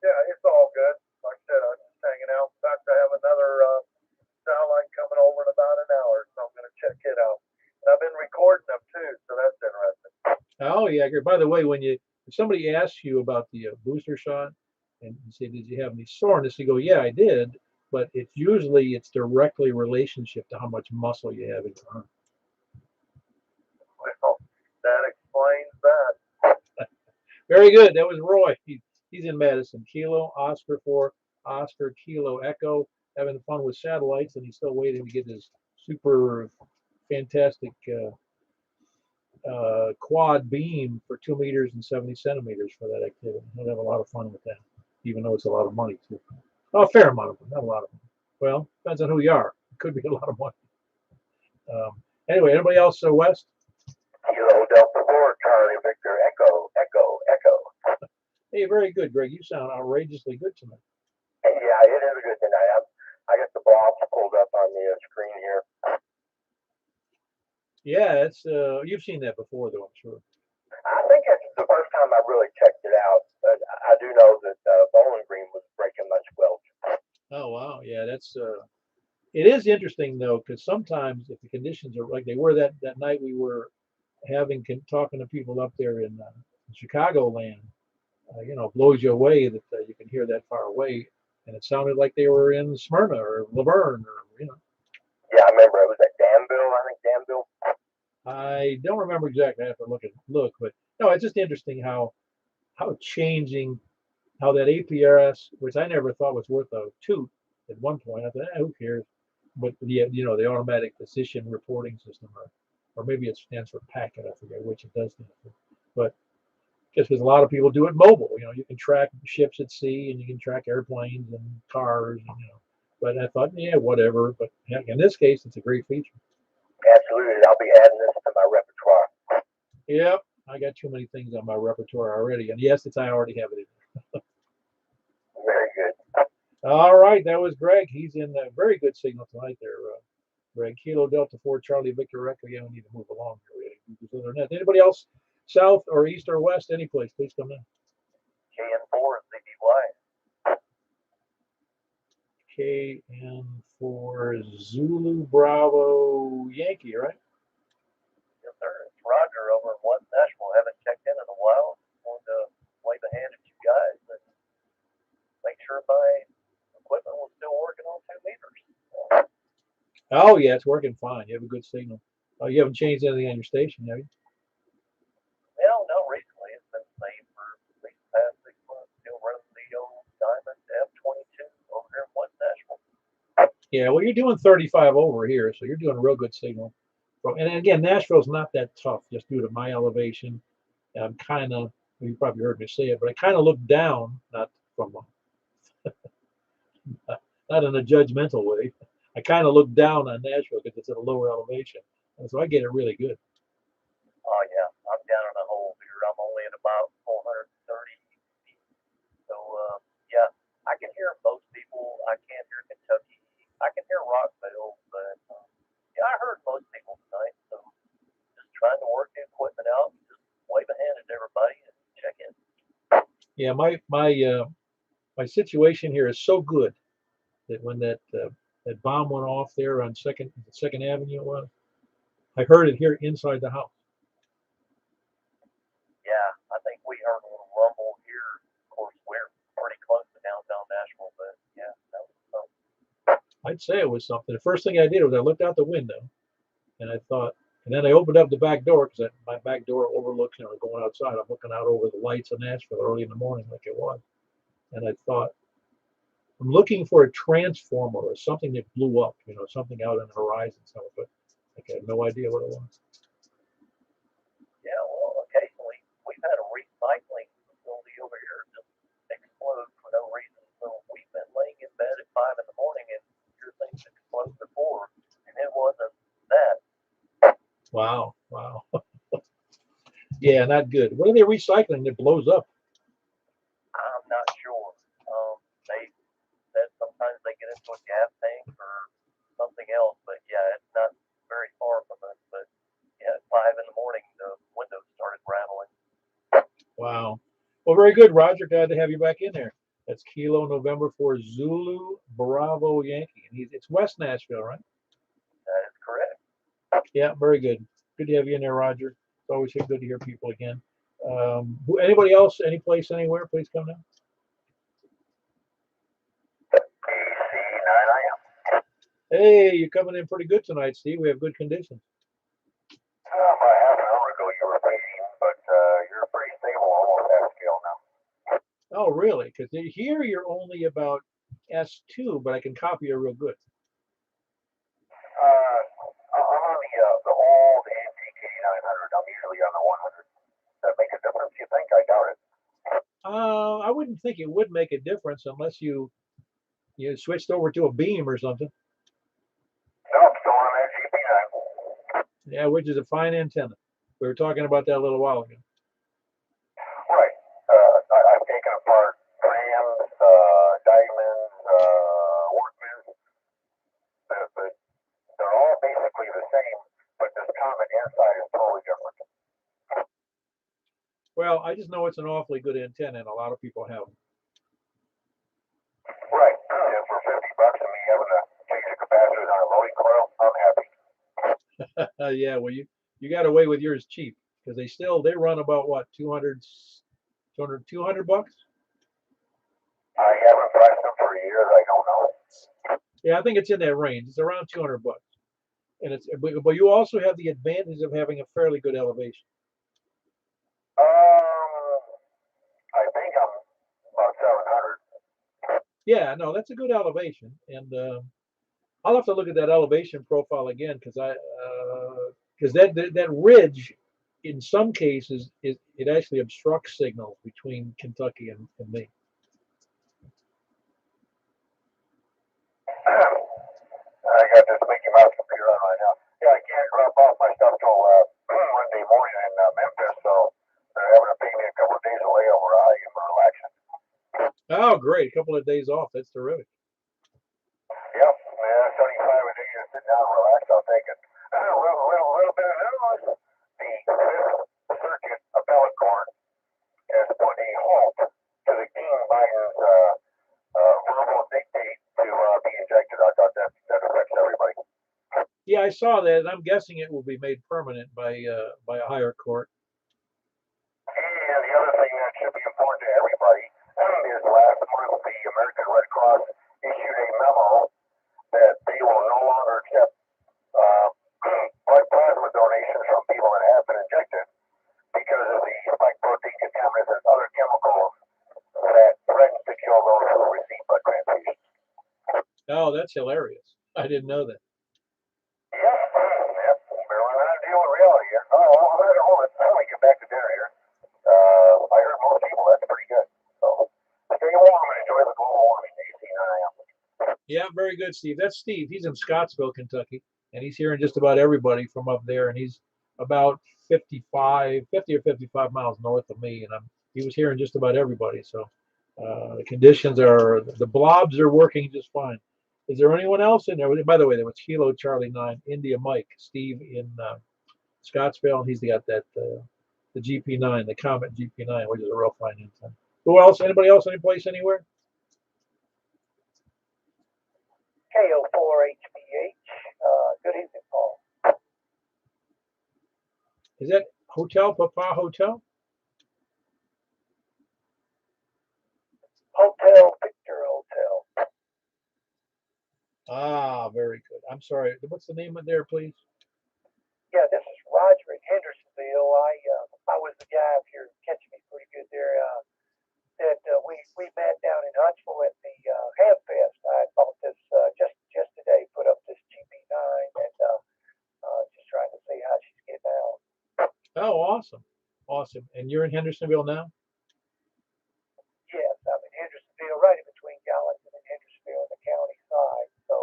yeah, it's all good. Like I said, I'm just hanging out. In fact, I have another satellite coming over in about an hour, so I'm going to check it out. And I've been recording them too, so that's interesting. Oh yeah. By the way, if somebody asks you about the booster shot and you say, "Did you have any soreness?" You go, "Yeah, I did," but it's directly relationship to how much muscle you have in your arm. Well, that explains that. Very good. That was Roy. He's in Madison. Kilo Oscar for Oscar Kilo Echo, having fun with satellites, and he's still waiting to get his super fantastic quad beam for 2 meters and 70 centimeters for that activity. He'll have a lot of fun with that, even though it's a lot of money too. Oh, a fair amount of money, not a lot of money. Well, depends on who you are. It could be a lot of money. Anyway, anybody else west? Kilo Delta 4, Charlie Victor Echo, Echo, Echo. Hey, very good, Greg. You sound outrageously good tonight. Yeah, it is a good tonight. I got the blobs pulled up on the screen here. Yeah, it's you've seen that before, though, I'm sure. I think it's the first time I really checked it out. But I do know that Bowling Green was breaking my squelch. Oh wow, yeah, that's it is interesting though, because sometimes if the conditions are like they were that night we were talking to people up there in Chicagoland, blows you away that you can hear that far away, and it sounded like they were in Smyrna or Laverne or. Yeah, I remember it was at Danville. I think Danville. I don't remember exactly. I have to look, but no, it's just interesting how changing how that APRS, which I never thought was worth a toot at one point. I thought, who cares? But the automatic position reporting system, or maybe it stands for packet. I forget which it does stand for. But just because a lot of people do it mobile, you can track ships at sea and you can track airplanes and cars, But I thought, yeah, whatever. But heck, in this case, it's a great feature. Absolutely, I'll be adding this to my repertoire. Yep, I got too many things on my repertoire already, and yes, I already have it in there. Very good. All right, that was Greg. He's in a very good signal tonight there, Greg. Kilo Delta 4 Charlie Victor Echo. Yeah, we need to move along here. Anybody else south or east or west? Any place, please come in. KN4 ZBY. KN4 Zulu Bravo Yankee, right? Yes, sir. It's Roger over in West Nashville. Haven't checked in a while. Wanted to wave a hand at you guys and make sure my equipment was still working on 2 meters. Oh, yeah, it's working fine. You have a good signal. You haven't changed anything on your station, have you? Well, no, recently it's been the same for at least the past 6 months. Still running the old Diamond F22 over here in West Nashville. Yeah, well, you're doing 35 over here, so you're doing a real good signal. And again, Nashville's not that tough just due to my elevation. I'm kind of, you probably heard me say it, but I kind of look down, not from not in a judgmental way. I kind of look down on Nashville because it's at a lower elevation, and so I get it really good. Oh, yeah. I'm down in a hole here. I'm only at about 430 feet. So, yeah, I can hear most people. I can't hear Kentucky. I can hear Rockville, but yeah, I heard most people tonight. So, just trying to work the equipment out, just wave a hand at everybody and check in. Yeah, my situation here is so good that when that bomb went off there on Second Avenue, I heard it here inside the house. Yeah, I think we heard a little rumble here. Of course, we're pretty close to downtown Nashville, but yeah, that was something. I'd say it was something. The first thing I did was I looked out the window, and I thought, and then I opened up the back door because my back door overlooks, going outside. I'm looking out over the lights of Nashville early in the morning, like it was, and I thought, I'm looking for a transformer or something that blew up, something out on the horizon. But I had no idea what it was. Yeah, well, occasionally we've had a recycling facility over here just explode for no reason. So we've been laying in bed at 5 in the morning and hear things explode before, and it wasn't that. Wow. Yeah, not good. What are they recycling that blows up? not sure. They said sometimes they get into a gas tank or something else, but yeah, it's not very far from us. But yeah, at 5 in the morning, the windows started rattling. Wow. Well, very good, Roger. Glad to have you back in there. That's Kilo November for Zulu Bravo Yankee. And it's West Nashville, right? That is correct. Yeah, very good. Good to have you in there, Roger. It's always good to hear people again. Anybody else, any place, anywhere, please come down. PC9IM. Hey, you're coming in pretty good tonight, Steve. We have good conditions. About half an hour ago you were fading, but you're pretty stable, almost at scale now. Oh, really? Because here you're only about S2, but I can copy you real good. I'm on the old antique 900. I'm usually on the 100. Does that make a difference, you think? I doubt it. I wouldn't think it would make a difference unless you switched over to a beam or something. No, I'm still on that GP9. Yeah, which is a fine antenna. We were talking about that a little while ago. Right. I've taken apart trams, diamonds, workmen. They're all basically the same, but this common inside is totally different. Well, I just know it's an awfully good antenna, and a lot of people have them. Right. And for $50 and me having to change the capacitors on a loading coil, I'm happy. Yeah, well, you got away with yours cheap because they run about what, 200 bucks? I haven't priced them for years. I don't know. Yeah, I think it's in that range. It's around 200 bucks. And but you also have the advantage of having a fairly good elevation. I think I'm about 700. Yeah, no, that's a good elevation, and I'll have to look at that elevation profile again because that ridge, in some cases, it actually obstructs signals between Kentucky and me. I got this Mickey Mouse computer on right now. Yeah, I can't drop off my stuff till Monday morning in Memphis, so they're having to pay me a couple of days of layover. I am relaxing. Oh, great! A couple of days off. That's terrific. Yep, yeah, 75 a day to sit down and relax. I'll take it. A little bit of news. The Fifth Circuit Appellate Court has put a halt to the King Biden's verbal dictate to be injected. I thought that affects everybody. Yeah, I saw that, and I'm guessing it will be made permanent by a higher court. And the other thing that should be important to everybody is last month the American Red Cross issued a memo that they will no longer accept blood plasma donations from people that have been injected because of the spike protein contaminants and other chemicals that threaten to kill those who receive blood transfusions. Oh, that's hilarious. I didn't know that. Yep. We're learning how to deal with reality here. Oh, hold it. How do we get back to dinner here? I heard most people, that's pretty good. So stay warm and enjoy the global warming. AC9IM. Yeah, very good, Steve. That's Steve. He's in Scottsville, Kentucky, and he's hearing just about everybody from up there, and he's about 50 or 55 miles north of me, and he was hearing just about everybody. So the conditions the blobs are working just fine. Is there anyone else in there? By the way, there was Kilo Charlie 9, India Mike, Steve in Scottsville, and he's got that the GP9, the Comet GP9, which is a real fine antenna. Who else? Anybody else? Any place? Anywhere? KO4HBH. Good evening, Paul. Is that Hotel Papa Hotel? Hotel Victor Hotel. Ah, very good. I'm sorry. What's the name of there, please? Yeah, this is Roger in Hendersonville. I was the guy up here catching me pretty good there. That we met down in Huntsville at the Hamfest. I bought this just today. Put up this GP9 and just trying to see how she's getting out. Oh, awesome, awesome. And you're in Hendersonville now? Yes, I'm in Hendersonville, right in between Gallatin and Hendersonville on the county side. So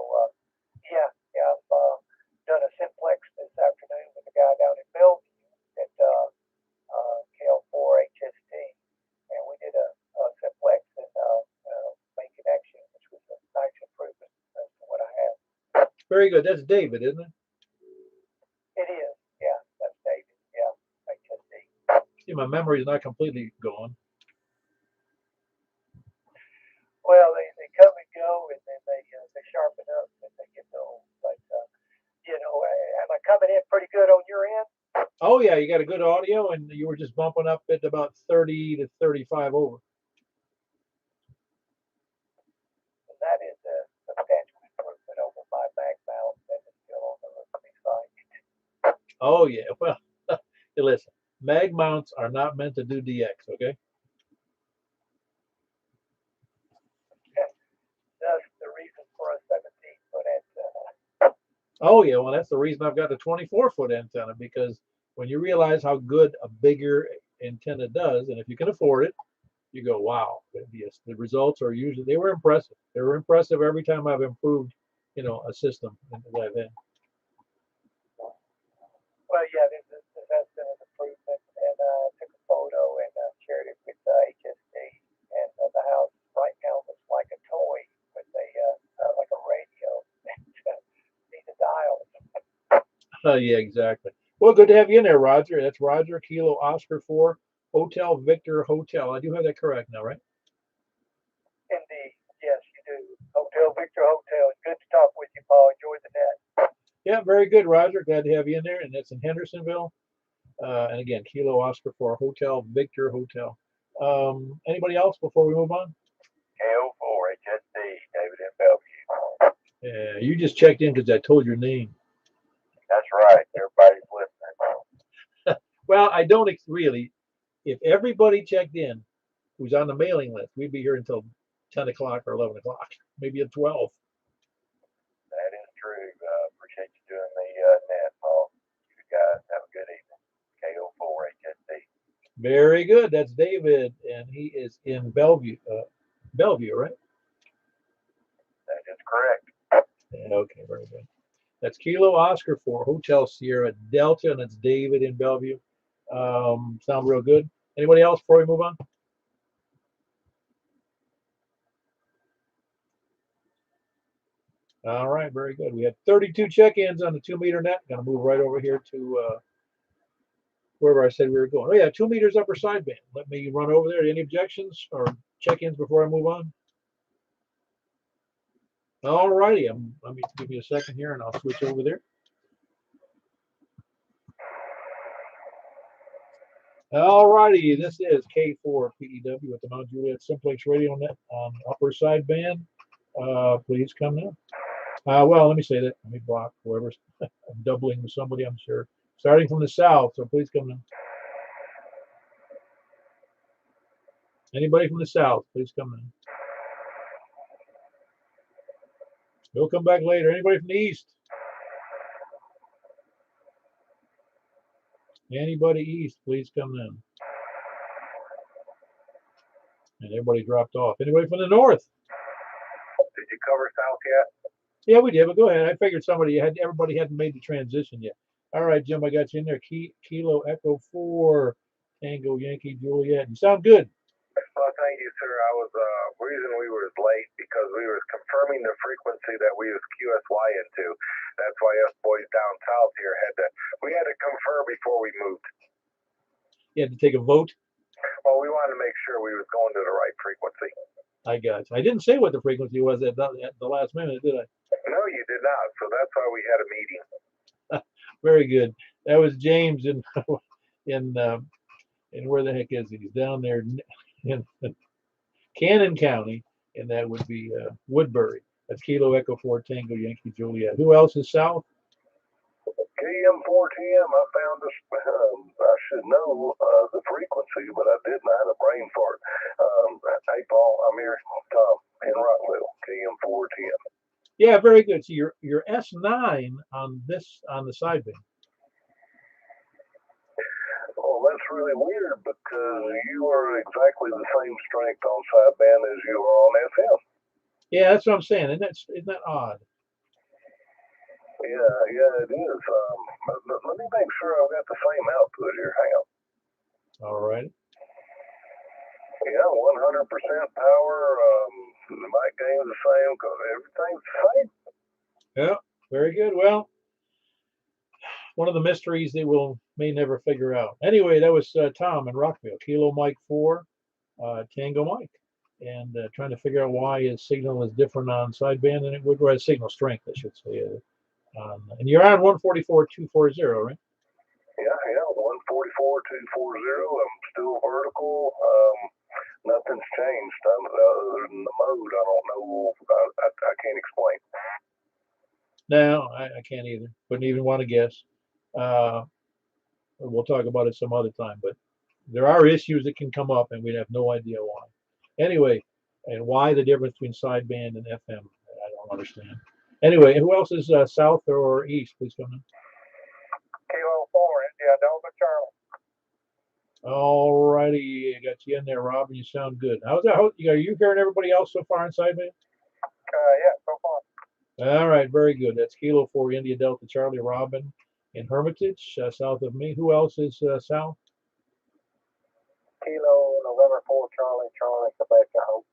yeah, I've done a Simplex this afternoon with a guy down in Bellevue at KL4HST, and we did a Simplex Very good. That's David, isn't it? It is. Yeah, that's David. Yeah, HSD. See, my memory is not completely gone. Well, they come and go, and then they sharpen up and they get old. But am I coming in pretty good on your end? Oh yeah, you got a good audio, and you were just bumping up at about 30 to 35 over. And that is a substantial improvement over my back mount that is still on the listening side. Oh yeah. Well, hey, listen, mag mounts are not meant to do DX, okay? That's the reason for a 17-foot antenna. Oh yeah, well that's the reason I've got a 24-foot antenna, because when you realize how good a bigger antenna does, and if you can afford it, you go, wow. The results are usually, they were impressive. They were impressive every time I've improved, a system that I've had. Well, yeah, this has been an improvement, and took a photo and shared it with HSD, and the house right now looks like a toy with like a radio. Need a dial. Yeah, exactly. Well, good to have you in there, Roger. That's Roger Kilo Oscar 4 Hotel Victor Hotel. I do have that correct now, right? Indeed, yes, you do. Hotel Victor Hotel. Good to talk with you, Paul. Enjoy the net. Yeah, very good, Roger. Glad to have you in there. And that's in Hendersonville. And again, Kilo Oscar 4 Hotel Victor Hotel. Anybody else before we move on? KO4 HSD, David in Bellevue. Yeah, you just checked in because I told your name. That's right. Everybody's listening. Well, I don't really. If everybody checked in who's on the mailing list, we'd be here until 10 o'clock or 11 o'clock, maybe at 12. That is true. Appreciate you doing the net, Paul. You guys have a good evening. KO4 HSD. Very good. That's David, and he is in Bellevue. Bellevue, right? That is correct. Yeah, okay, very good. That's Kilo Oscar 4 Hotel Sierra Delta, and it's David in Bellevue. Sound real good. Anybody else before we move on? All right, very good. We had 32 check-ins on the 2-meter net. Going to move right over here to wherever I said we were going. Oh yeah, 2 meters upper sideband. Let me run over there. Any objections or check-ins before I move on? All righty. Let me give you a second here, and I'll switch over there. All righty. This is K4 PEW with the Mount Juliet Simplex Radio Net on upper sideband. Please come now. Well, let me say that. Let me block whoever's I'm doubling with somebody, I'm sure. Starting from the south, so please come now. Anybody from the south, please come now. We'll come back later. Anybody from the east? Anybody east, please come now. And everybody dropped off. Anybody from the north? Did you cover South yet? Yeah, we did, but go ahead. I figured everybody hadn't made the transition yet. All right, Jim, I got you in there. Kilo Echo 4 Tango Yankee Juliet. You sound good. Well, thank you, sir. I was reason we were late because we were confirming the frequency that we was QSY into. That's why us boys down south here we had to confirm before we moved. You had to take a vote. Well, we wanted to make sure we was going to the right frequency. I got you. I didn't say what the frequency was at the last minute, did I? No, you did not. So that's why we had a meeting. Very good. That was James in where the heck is he? He's down there in Cannon County, and that would be Woodbury. That's Kilo Echo 4 Tango Yankee Juliet. Who else is south? KM4TM, I found this, I should know the frequency, but I didn't. I had a brain fart. Hey, Paul, I'm here. Tom in Rockville, KM4TM. Yeah, very good. So your S9 on the sideband. Oh, that's really weird because you are exactly the same strength on sideband as you are on FM. Yeah, that's what I'm saying. Isn't that odd? Yeah, it is. Let me make sure I've got the same output here. Hang on. All right. Yeah, 100% power. The mic gain's the same. Everything's the same. Yeah. Very good. Well, one of the mysteries they may never figure out. Anyway, that was Tom in Rockville, Kilo Mike 4, Tango Mike, and trying to figure out why his signal is different on sideband than it would, or his signal strength, I should say. And you're on 144.240, right? Yeah, 144.240. I'm still vertical. Nothing's changed other than the mode. I don't know. I can't explain. No, I can't either. Wouldn't even want to guess. We'll talk about it some other time, but there are issues that can come up and we'd have no idea why. Anyway, and why the difference between sideband and FM, I don't understand. Anyway, who else is south or east? Please come in. Kilo 4, India Delta Charlie. All righty, I got you in there, Rob, and you sound good. How's that? Are you hearing everybody else so far in sideband? Yeah, so far. All right, very good. That's Kilo 4, India Delta Charlie, Robin in Hermitage, south of me. Who else is south? Kilo November 4, Charlie, Quebec, I hope.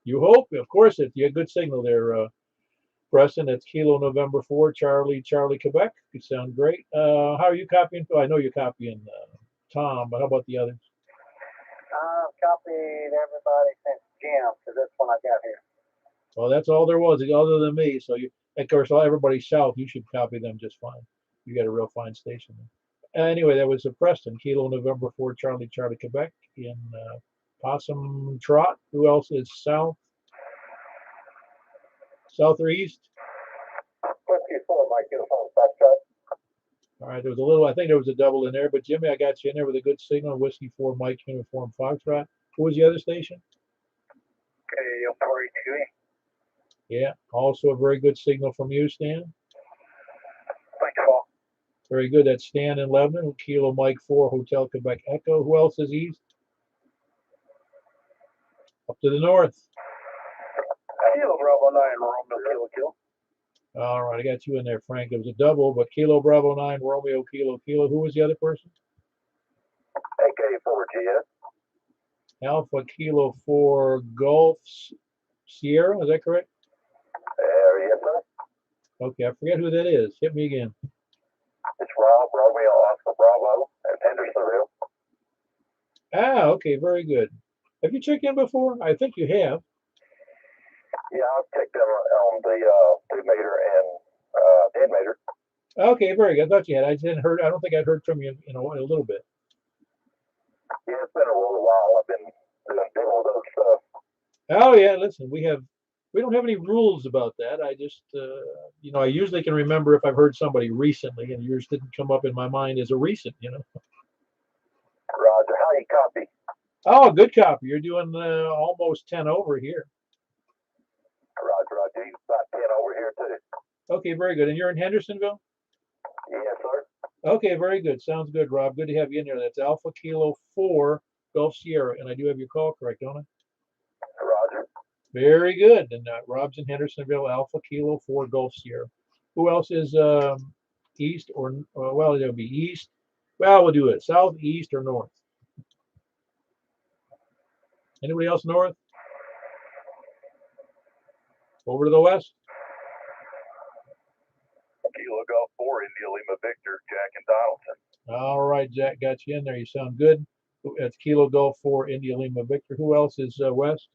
You hope, of course, if you have good signal there, Preston. That's Kilo November 4, Charlie, Quebec. You sound great. How are you copying? Oh, I know you're copying Tom, but how about the others? I've copied everybody since Jim, because that's when I got here. Well, that's all there was, other than me. So you, of course, everybody south, you should copy them just fine. You got a real fine station there. Anyway, that was Preston, Kilo November 4, Charlie, Quebec in Possum Trot. Who else is south? South or east? Whiskey 4, Mike, uniform, Foxtrot. All right, there was a little, I think there was a double in there, but Jimmy, I got you in there with a good signal. Whiskey 4, Mike, uniform, Foxtrot. Who was the other station? Okay, L4HQE. Yeah, also a very good signal from you, Stan. Thank you, Paul. Very good. That's Stan in Lebanon, Kilo Mike 4, Hotel Quebec Echo. Who else is east? Up to the north. Kilo Bravo 9, Romeo, Kilo. All right, I got you in there, Frank. It was a double, but Kilo Bravo 9, Romeo, Kilo. Who was the other person? AK4 Juliet. Alpha Kilo 4 Golf Sierra. Is that correct? Yes, sir. Okay, I forget who that is. Hit me again. It's Rob, Romeo, Oscar Bravo, and Hendersonville. Ah, okay, very good. Have you checked in before? I think you have. Yeah, I've checked them on the 2 meter and 10 meter. Okay, very good. I thought you had. I don't think I'd heard from you in a little bit. Yeah, it's been a little while. I've been doing demos of stuff. Oh yeah, listen, we don't have any rules about that. I just, I usually can remember if I've heard somebody recently, and yours didn't come up in my mind as a recent, Roger, how you copy? Oh, good copy. You're doing almost 10 over here. Roger, he's about 10 over here too. Okay, very good. And you're in Hendersonville? Yes, sir. Okay, very good. Sounds good, Rob. Good to have you in there. That's Alpha Kilo 4 Gulf Sierra, and I do have your call correct, don't I? Roger. Very good. And Rob's in Hendersonville, Alpha Kilo 4 Gulf Sierra. Who else is east or, well, it'll be east. Well, we'll do it. South, east, or north? Anybody else north? Over to the west? Kilo Golf 4, India Lima Victor, Jack and Donaldson. All right, Jack, got you in there. You sound good. That's Kilo Golf 4, India Lima Victor. Who else is west?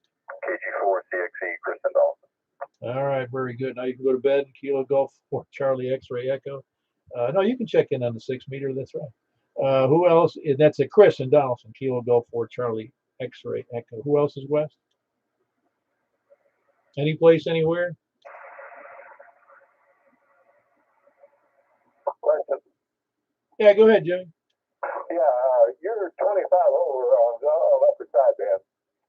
KG4 CXE, Kristen Dawson. All right, very good. Now you can go to bed. Kilo Golf 4, Charlie X-Ray Echo. No, you can check in on the 6 meter. That's right. Who else? That's a Chris and Donaldson. Kilo Golf 4, Charlie X-Ray Echo. Who else is west? Any place, anywhere? Question. Yeah, go ahead, Jimmy. Yeah, you're 25 over on upper sideband.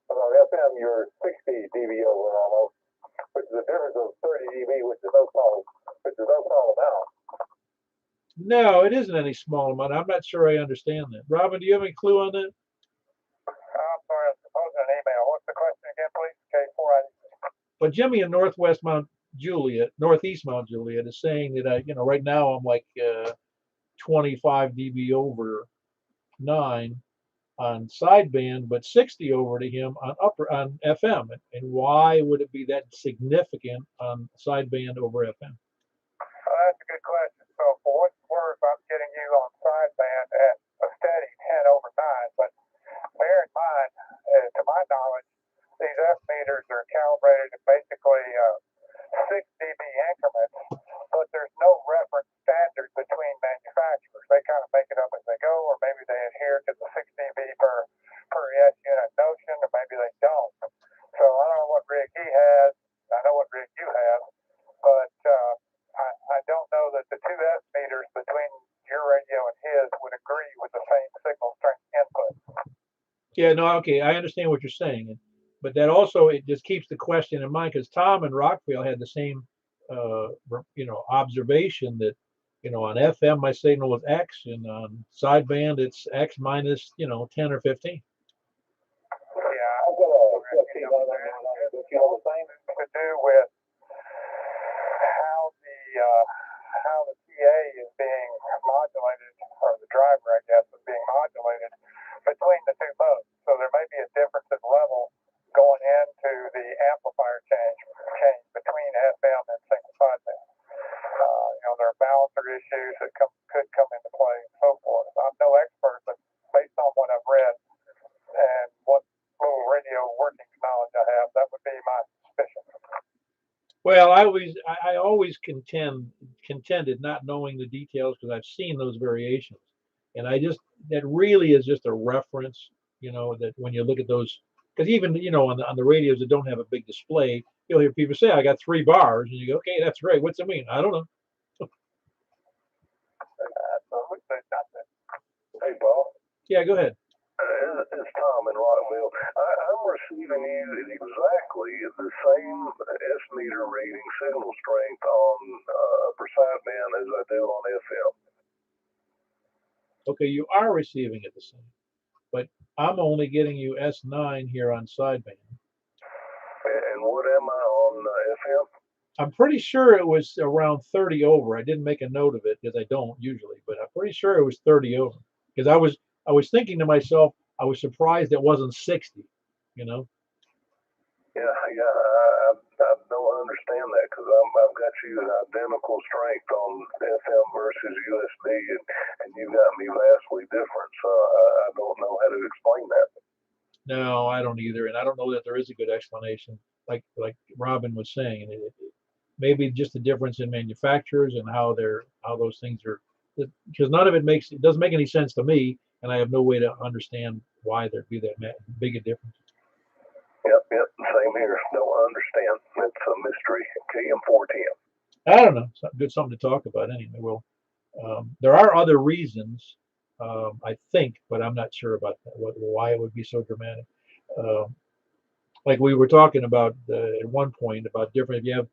On FM, you're 60 dB over almost, which is a difference of 30 dB, which is no small amount. No, it isn't any small amount. I'm not sure I understand that. Robin, do you have any clue on that? I'm sorry, I'm supposing an email. What's the question again, please? K4. But Jimmy in Northwest Mount Juliet, Northeast Mount Juliet, is saying that right now I'm like 25 dB over 9 on sideband, but 60 over to him on FM. And why would it be that significant on sideband over FM? a good question. So for what it's worth, I'm getting you on sideband at a steady 10 over 9, but bear in mind, to my knowledge, these F meters are calibrated in basically 6 dB increments, but there's no reference standard between manufacturers. They kind of make it up as they go, or maybe they adhere to the 6 dB per S unit notion, or maybe they don't. So I don't know what rig he has. I know what rig you have, but I don't know that the two S meters between your radio and his would agree with the same signal strength input. Yeah, no, okay, I understand what you're saying, but that also it just keeps the question in mind because Tom and Rockville had the same, observation that, on FM my signal was X, and on sideband it's X minus, 10 or 15. Yeah, I've got a 15 on that one. You know, the same to do with how the PA is being modulated, or the driver, I guess, is being modulated between the two modes. So there may be a difference in level going into the amplifier change between FM and single sideband. There are balancer issues that could come into play and so forth. I'm no expert, but based on what I've read and what little radio working knowledge I have, that would be my suspicion. Well, I always contended not knowing the details because I've seen those variations, and that really is just a reference, that when you look at those, because even on the radios that don't have a big display, you'll hear people say, "I got 3 bars," and you go, "Okay, that's great. What's it mean?" I don't know. Hey, Paul. Yeah, go ahead. It's Tom in Rockville. I'm receiving you exactly the same S meter reading signal strength on upper sideband as I do on FM. Okay, you are receiving it the same, but I'm only getting you S9 here on sideband. And what am I on FM? I'm pretty sure it was around 30 over. I didn't make a note of it because I don't usually, but I'm pretty sure it was 30 over because I was thinking to myself, I was surprised it wasn't 60, Yeah, I don't understand that because I've got you an identical strength on FM versus USB, and you got me vastly different. So I don't know how to explain that. No, I don't either, and I don't know that there is a good explanation. Like Robin was saying, maybe just the difference in manufacturers and how those things are, because none of it doesn't make any sense to me, and I have no way to understand why there'd be that big a difference. Yep, same here. Don't understand. It's a mystery. KM410. I don't know. Something to talk about anyway. Well, there are other reasons, I think, but I'm not sure about that, why it would be so dramatic. Like we were talking about at one point about different, if you have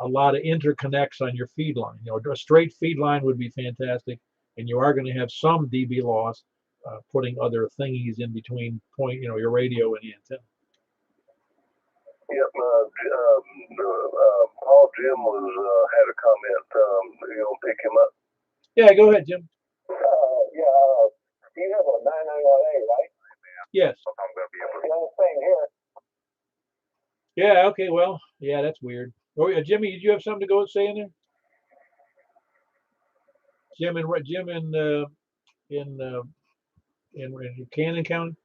a lot of interconnects on your feed line, a straight feed line would be fantastic, and you are going to have some dB loss, putting other thingies in between your radio and the antenna. Yep, Paul Jim had a comment. You gonna pick him up? Yeah, go ahead, Jim. You have a 991A, right? Yes. I'm gonna be able to. The same here. Yeah. Okay. Well, yeah, that's weird. Oh, yeah, Jimmy, did you have something to go say in there? Jim in Cannon County.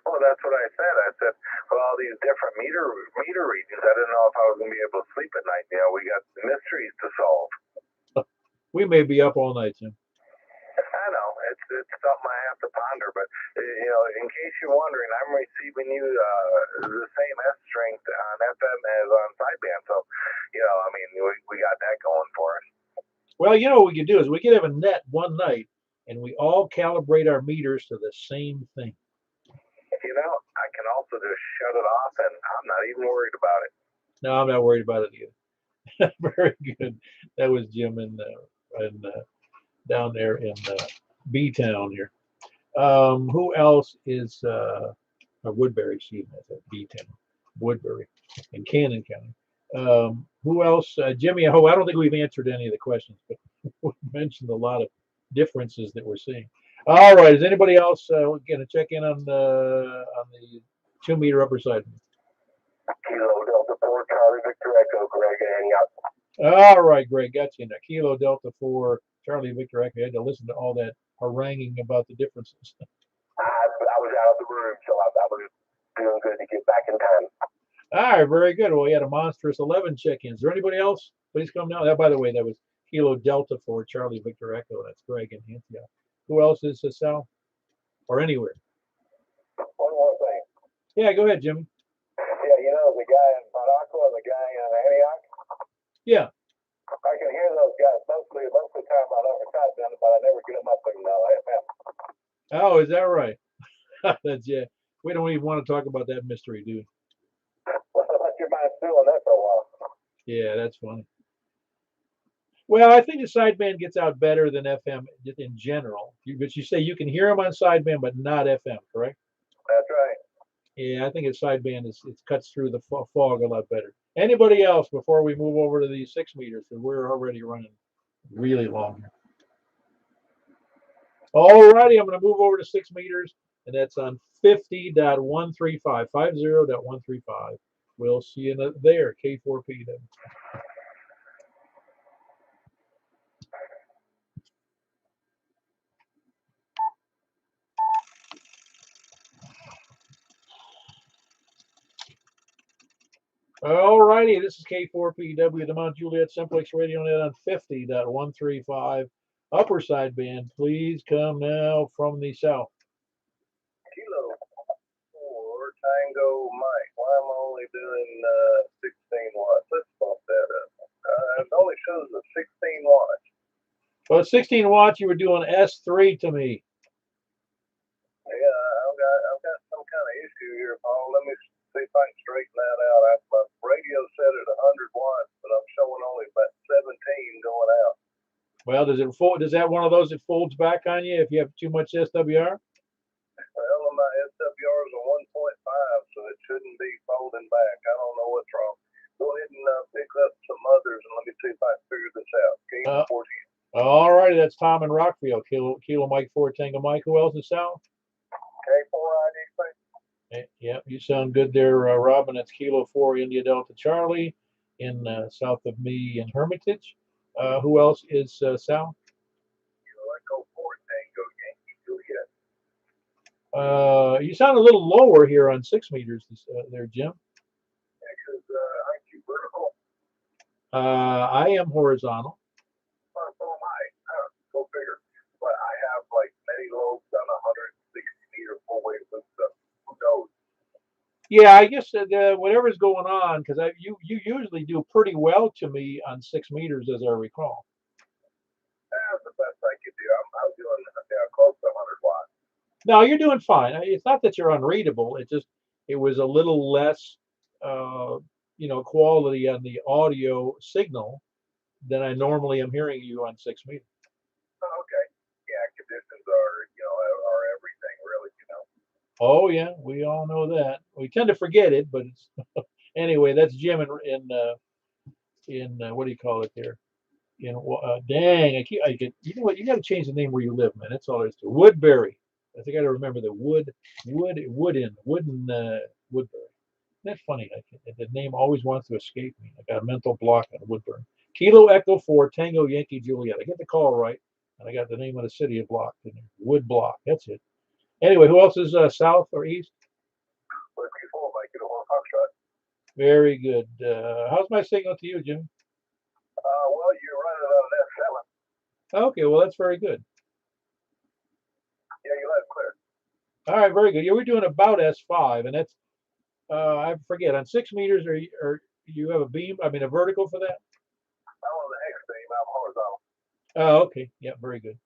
Well, that's what I said. I said, well, all these different meter readings. I didn't know if I was gonna be able to sleep at night. We got mysteries to solve. We may be up all night, Jim. I know it's something I have to ponder, but in case you're wondering, I'm receiving you the same S strength on FM as on sideband. So, we got that going for us. Well, what we could do is we could have a net one night, and we all calibrate our meters to the same thing. I can also just shut it off, and I'm not even worried about it. No, I'm not worried about it either. Very good. That was Jim down there in B-Town here. Who else is Woodbury? Excuse me, I said B-Town, Woodbury, in Cannon County. Who else? Jimmy, I don't think we've answered any of the questions, but we mentioned a lot of differences that we're seeing. All right, is anybody else going to check in on the 2 meter upper side? Kilo Delta 4 Charlie Victor Echo, Greg hang up. All right, Greg, got you in there. Kilo Delta 4, Charlie Victor Echo. I had to listen to all that haranguing about the differences. I was out of the room, so I was doing good to get back in time. All right, very good. Well, we had a monstrous 11 check-ins. Is there anybody else? Please come now. By the way, that was Kilo Delta 4, Charlie Victor Echo. That's Greg and Antioch. Who else is Sal? Or anywhere? One more thing. Yeah, go ahead, Jimmy. Yeah, you know the guy in Morocco and the guy in Antioch? Yeah. I can hear those guys most of the time on other sideband, but I never get them up in FM. Oh, is that right? That's yeah. We don't even want to talk about that mystery, dude. Well, let your mind stew on that for a while. Yeah, that's funny. Well, I think the sideband gets out better than FM in general. But you say you can hear them on sideband, but not FM, correct? That's right. Yeah, I think a sideband it cuts through the fog a lot better. Anybody else before we move over to these 6 meters? Because we're already running really long here. All righty, I'm going to move over to 6 meters, and that's on 50.135, 50.135. We'll see you there, K4P. All righty, this is K4PW, the Mount Juliet Simplex Radio Net on 50.135. Upper sideband, please come now from the south. Kilo 4 Tango Mike. Why am I only doing 16 watts? Let's bump that up. It only shows the 16 watts. Well, 16 watts, you were doing S3 to me. Yeah, I've got some kind of issue here, Paul. Let me see if I can straighten that out. My radio set at 100 watts, but I'm showing only about 17 going out. Well, does it fold? Is that one of those that folds back on you if you have too much SWR? Well, my SWR is a 1.5, so it shouldn't be folding back. I don't know what's wrong. Go ahead and pick up some others, and let me see if I can figure this out. Game 14. All righty, that's Tom and Rockfield. Kilo Mike 4 Tango Mike. Who else is Sal? K4 ID. Yeah, you sound good there, Robin. That's Kilo 4 India Delta Charlie in south of me in Hermitage. Who else is Sal? Echo 4 Tango Yankee Juliet. You sound a little lower here on 6 meters there, Jim. Yeah, because aren't you vertical? I am horizontal. So am I. Go figure. But I have like many lobes on 160 meter full wave loop stuff. Who knows? Yeah, I guess whatever's going on, because you usually do pretty well to me on 6 meters, as I recall. That's the best I could do. I'm doing close to 100 watts. No, you're doing fine. It's not that you're unreadable. It was a little less, quality on the audio signal than I normally am hearing you on 6 meters. Oh, okay. Yeah, conditions are everything, really. Oh yeah, we all know that. We tend to forget it, but it's anyway. That's Jim in what do you call it there? Dang, I get. You know what? You got to change the name where you live, man. That's all there is to it. Woodbury. I think I got to remember the wooden Woodbury. That's funny. The name always wants to escape me. I got a mental block on Woodbury. Kilo Echo 4 Tango Yankee Juliet. I get the call right, and I got the name of the city of block. Wood Block. That's it. Anyway, who else is south or east? Very good. How's my signal to you, Jim? Well, you're running on an F7. Okay, well that's very good. Yeah, you have clear. All right, very good. Yeah, we're doing about S5, and that's I forget on 6 meters. Or you have a beam? I mean, a vertical for that? I'm on the X beam. I'm horizontal. Oh, okay. Yeah, very good.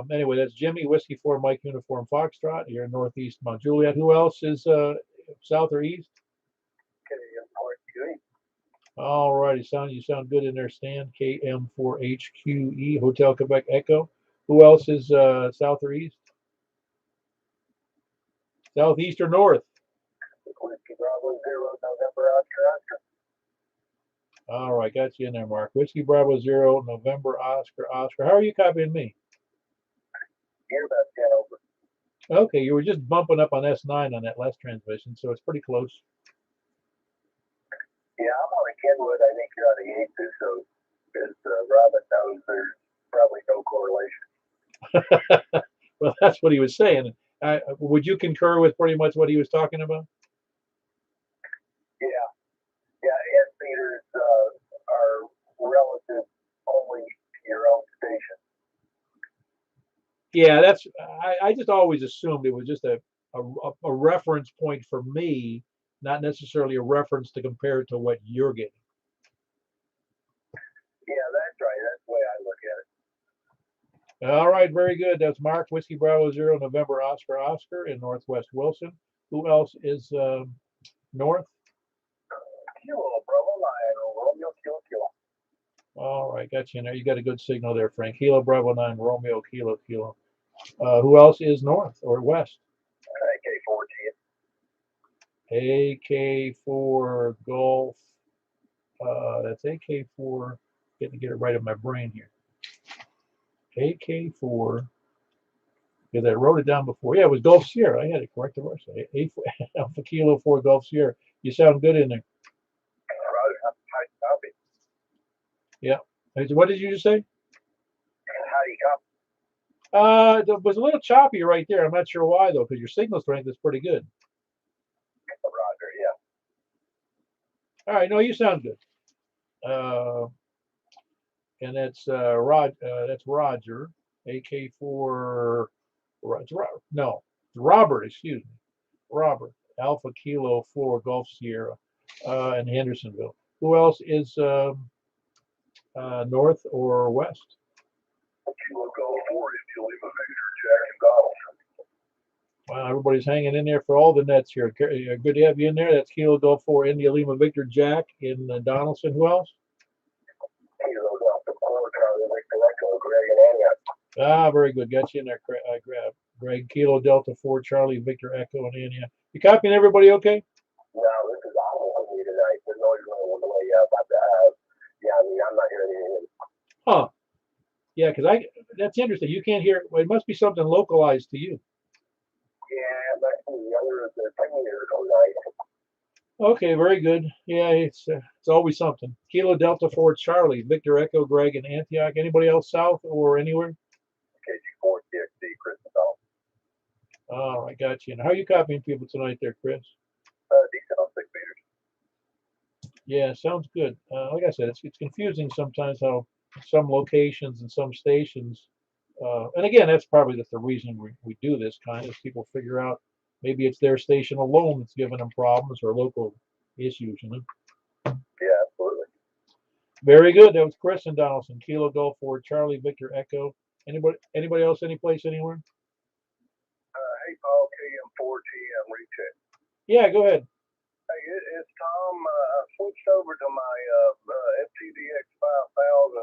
Anyway, that's Jimmy Whiskey 4 Mike Uniform Foxtrot. You're in northeast Mount Juliet. Who else is south or east? KM4HQE. All righty, you sound good in there, Stan. KM4HQE Hotel Quebec Echo. Who else is south or east? Southeast or north? Whiskey Bravo 0 November Oscar. All right, got you in there, Mark. Whiskey Bravo 0 November Oscar. How are you copying me? You're about 10 over. Okay, you were just bumping up on S9 on that last transmission, so it's pretty close. Yeah, I'm on a Kenwood. I think you're on a Yaesu, so as Robin knows, there's probably no correlation. Well, that's what he was saying. Would you concur with pretty much what he was talking about? Yeah, yeah. S meters are relative only to your own station. Yeah, that's. I just always assumed it was just a reference point for me, not necessarily a reference to compare it to what you're getting. Yeah, that's right. That's the way I look at it. All right, very good. That's Mark, Whiskey Bravo 0, November Oscar Oscar in Northwest Wilson. Who else is north? Kilo, Bravo Lion, Romeo, Kilo. All right, got you in there. You got a good signal there, Frank. Kilo Bravo 9, Romeo, Kilo. Who else is north or west? AK-14. AK4 Golf. That's AK4. Getting to get it right in my brain here. AK4. Because I wrote it down before. Yeah, it was Golf Sierra. I had it correct the rest. Alpha Kilo 4 Golf Sierra. You sound good in there. Copy. Yeah. What did you just say? How do you copy? It was a little choppy right there. I'm not sure why though, because your signal strength is pretty good. Roger, yeah. All right, no, you sound good. And that's that's Roger, AK4. No, Robert. Excuse me, Robert. Alpha Kilo 4 Golf Sierra, in Hendersonville. Who else is north or west? Kilo Golf 4 if you leave a Victor, Jack, and Donaldson. Wow, everybody's hanging in there for all the nets here. Good to have you in there. That's Kilo Golf 4 India Lima Victor Jack in Donaldson. Who else? Kilo Golf 4 Charlie Victor Echo, Greg, and Anya. Very good. Got you in there, Greg. Kilo Delta 4 Charlie Victor Echo and Anya. You copying everybody okay? No, this is awful for me tonight. The noise running the way up. Yeah, I mean, I'm not hearing anything. Huh. Yeah, because that's interesting. You can't hear. Well, it must be something localized to you. Yeah, that's the meter goes nice. Okay, very good. Yeah, it's always something. Kilo Delta 4 Charlie, Victor Echo, Greg, and Antioch. Anybody else south or anywhere? KG4 TXD, Chris and Donald. Oh, I got you. And how are you copying people tonight there, Chris? Decent on 6 meters. Yeah, sounds good. Like I said, it's confusing sometimes how some locations and some stations, and again, that's probably the reason we do this kind of people figure out maybe it's their station alone that's giving them problems or local issues, you know? Yeah, absolutely. Very good. That was Chris and Donaldson. Kilo Golf 4 Charlie Victor Echo. Anybody else? Any place anywhere? Hey, Paul, KM4TM recheck. Yeah, go ahead. Hey, it's Tom. I switched over to my FTDX 5000,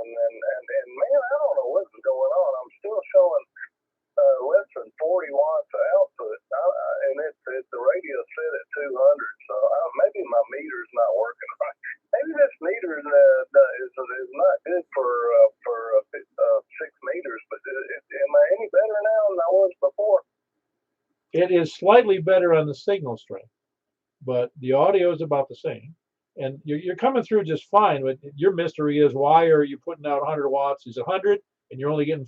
and man, I don't know what's going on. I'm still showing less than 40 watts of output, and the radio set at 200. So maybe my meter's not working right. Maybe this meter is not good for 6 meters. But am I any better now than I was before? It is slightly better on the signal strength, but the audio is about the same. And you're coming through just fine. But your mystery is, why are you putting out 100 watts? Is 100, and you're only getting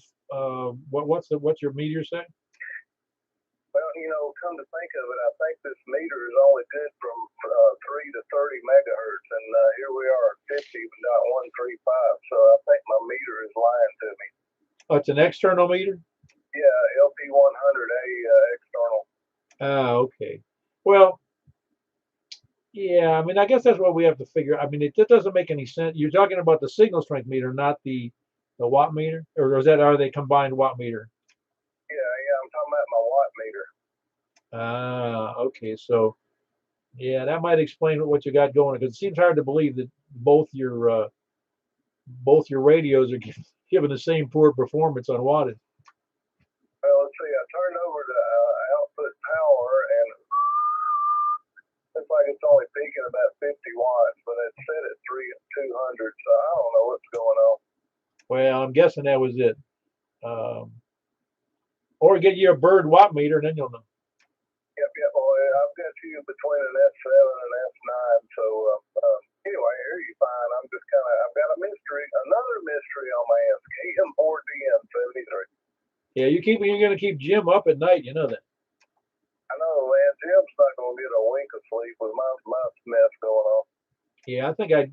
what's your meter saying? Well, come to think of it, I think this meter is only good from 3 to 30 megahertz, and here we are at 50.135. So I think my meter is lying to me. Oh, it's an external meter? Yeah, LP100A external. Okay. Well, yeah, I mean, I guess that's what we have to figure. I mean, it doesn't make any sense. You're talking about the signal strength meter, not the watt meter, or are they combined watt meter? Yeah, I'm talking about my watt meter. Okay. So, yeah, that might explain what you got going. Because it seems hard to believe that both your radios are giving the same poor performance on wattage. Well, let's see. I turned over to output power, and looks like it's only peaking about 50 watts, but it's set at 200. So I don't know what's going on. Well, I'm guessing that was it. Or get you a bird watt meter, and then you'll know. Yep. Well, I've got you between an S7 and S9. So anyway, Yeah, you're gonna keep Jim up at night. You know that. I know, man. Jim's not gonna get a wink of sleep with my mess going on. Yeah, I think I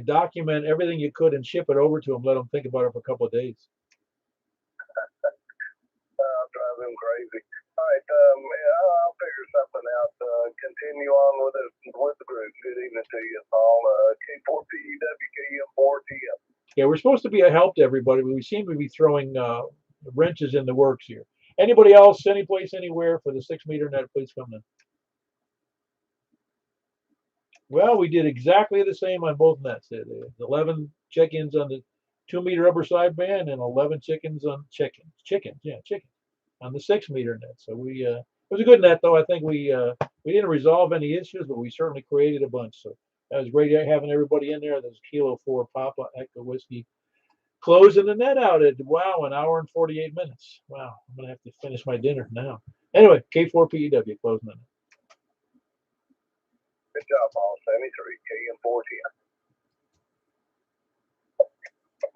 document everything you could and ship it over to him. Let him think about it for a couple of days. Drive him crazy. All right, I'll figure something out. Continue on with the group. Good evening to you all. K4PEWKM4TM. Yeah, we're supposed to be a help to everybody, but we seem to be throwing wrenches in the works here. Anybody else, any place, anywhere for the 6-meter net, please come in. Well, we did exactly the same on both nets. 11 check-ins on the 2-meter upper sideband and 11 chickens on chickens on the 6-meter net. So we it was a good net, though. I think we didn't resolve any issues, but we certainly created a bunch. So that was great having everybody in there. There's Kilo 4 Papa Echo Whiskey closing the net out at, wow, an hour and 48 minutes. Wow, I'm gonna have to finish my dinner now. Anyway, K4PEW closing the net. Good job, all. 73 KM4TM.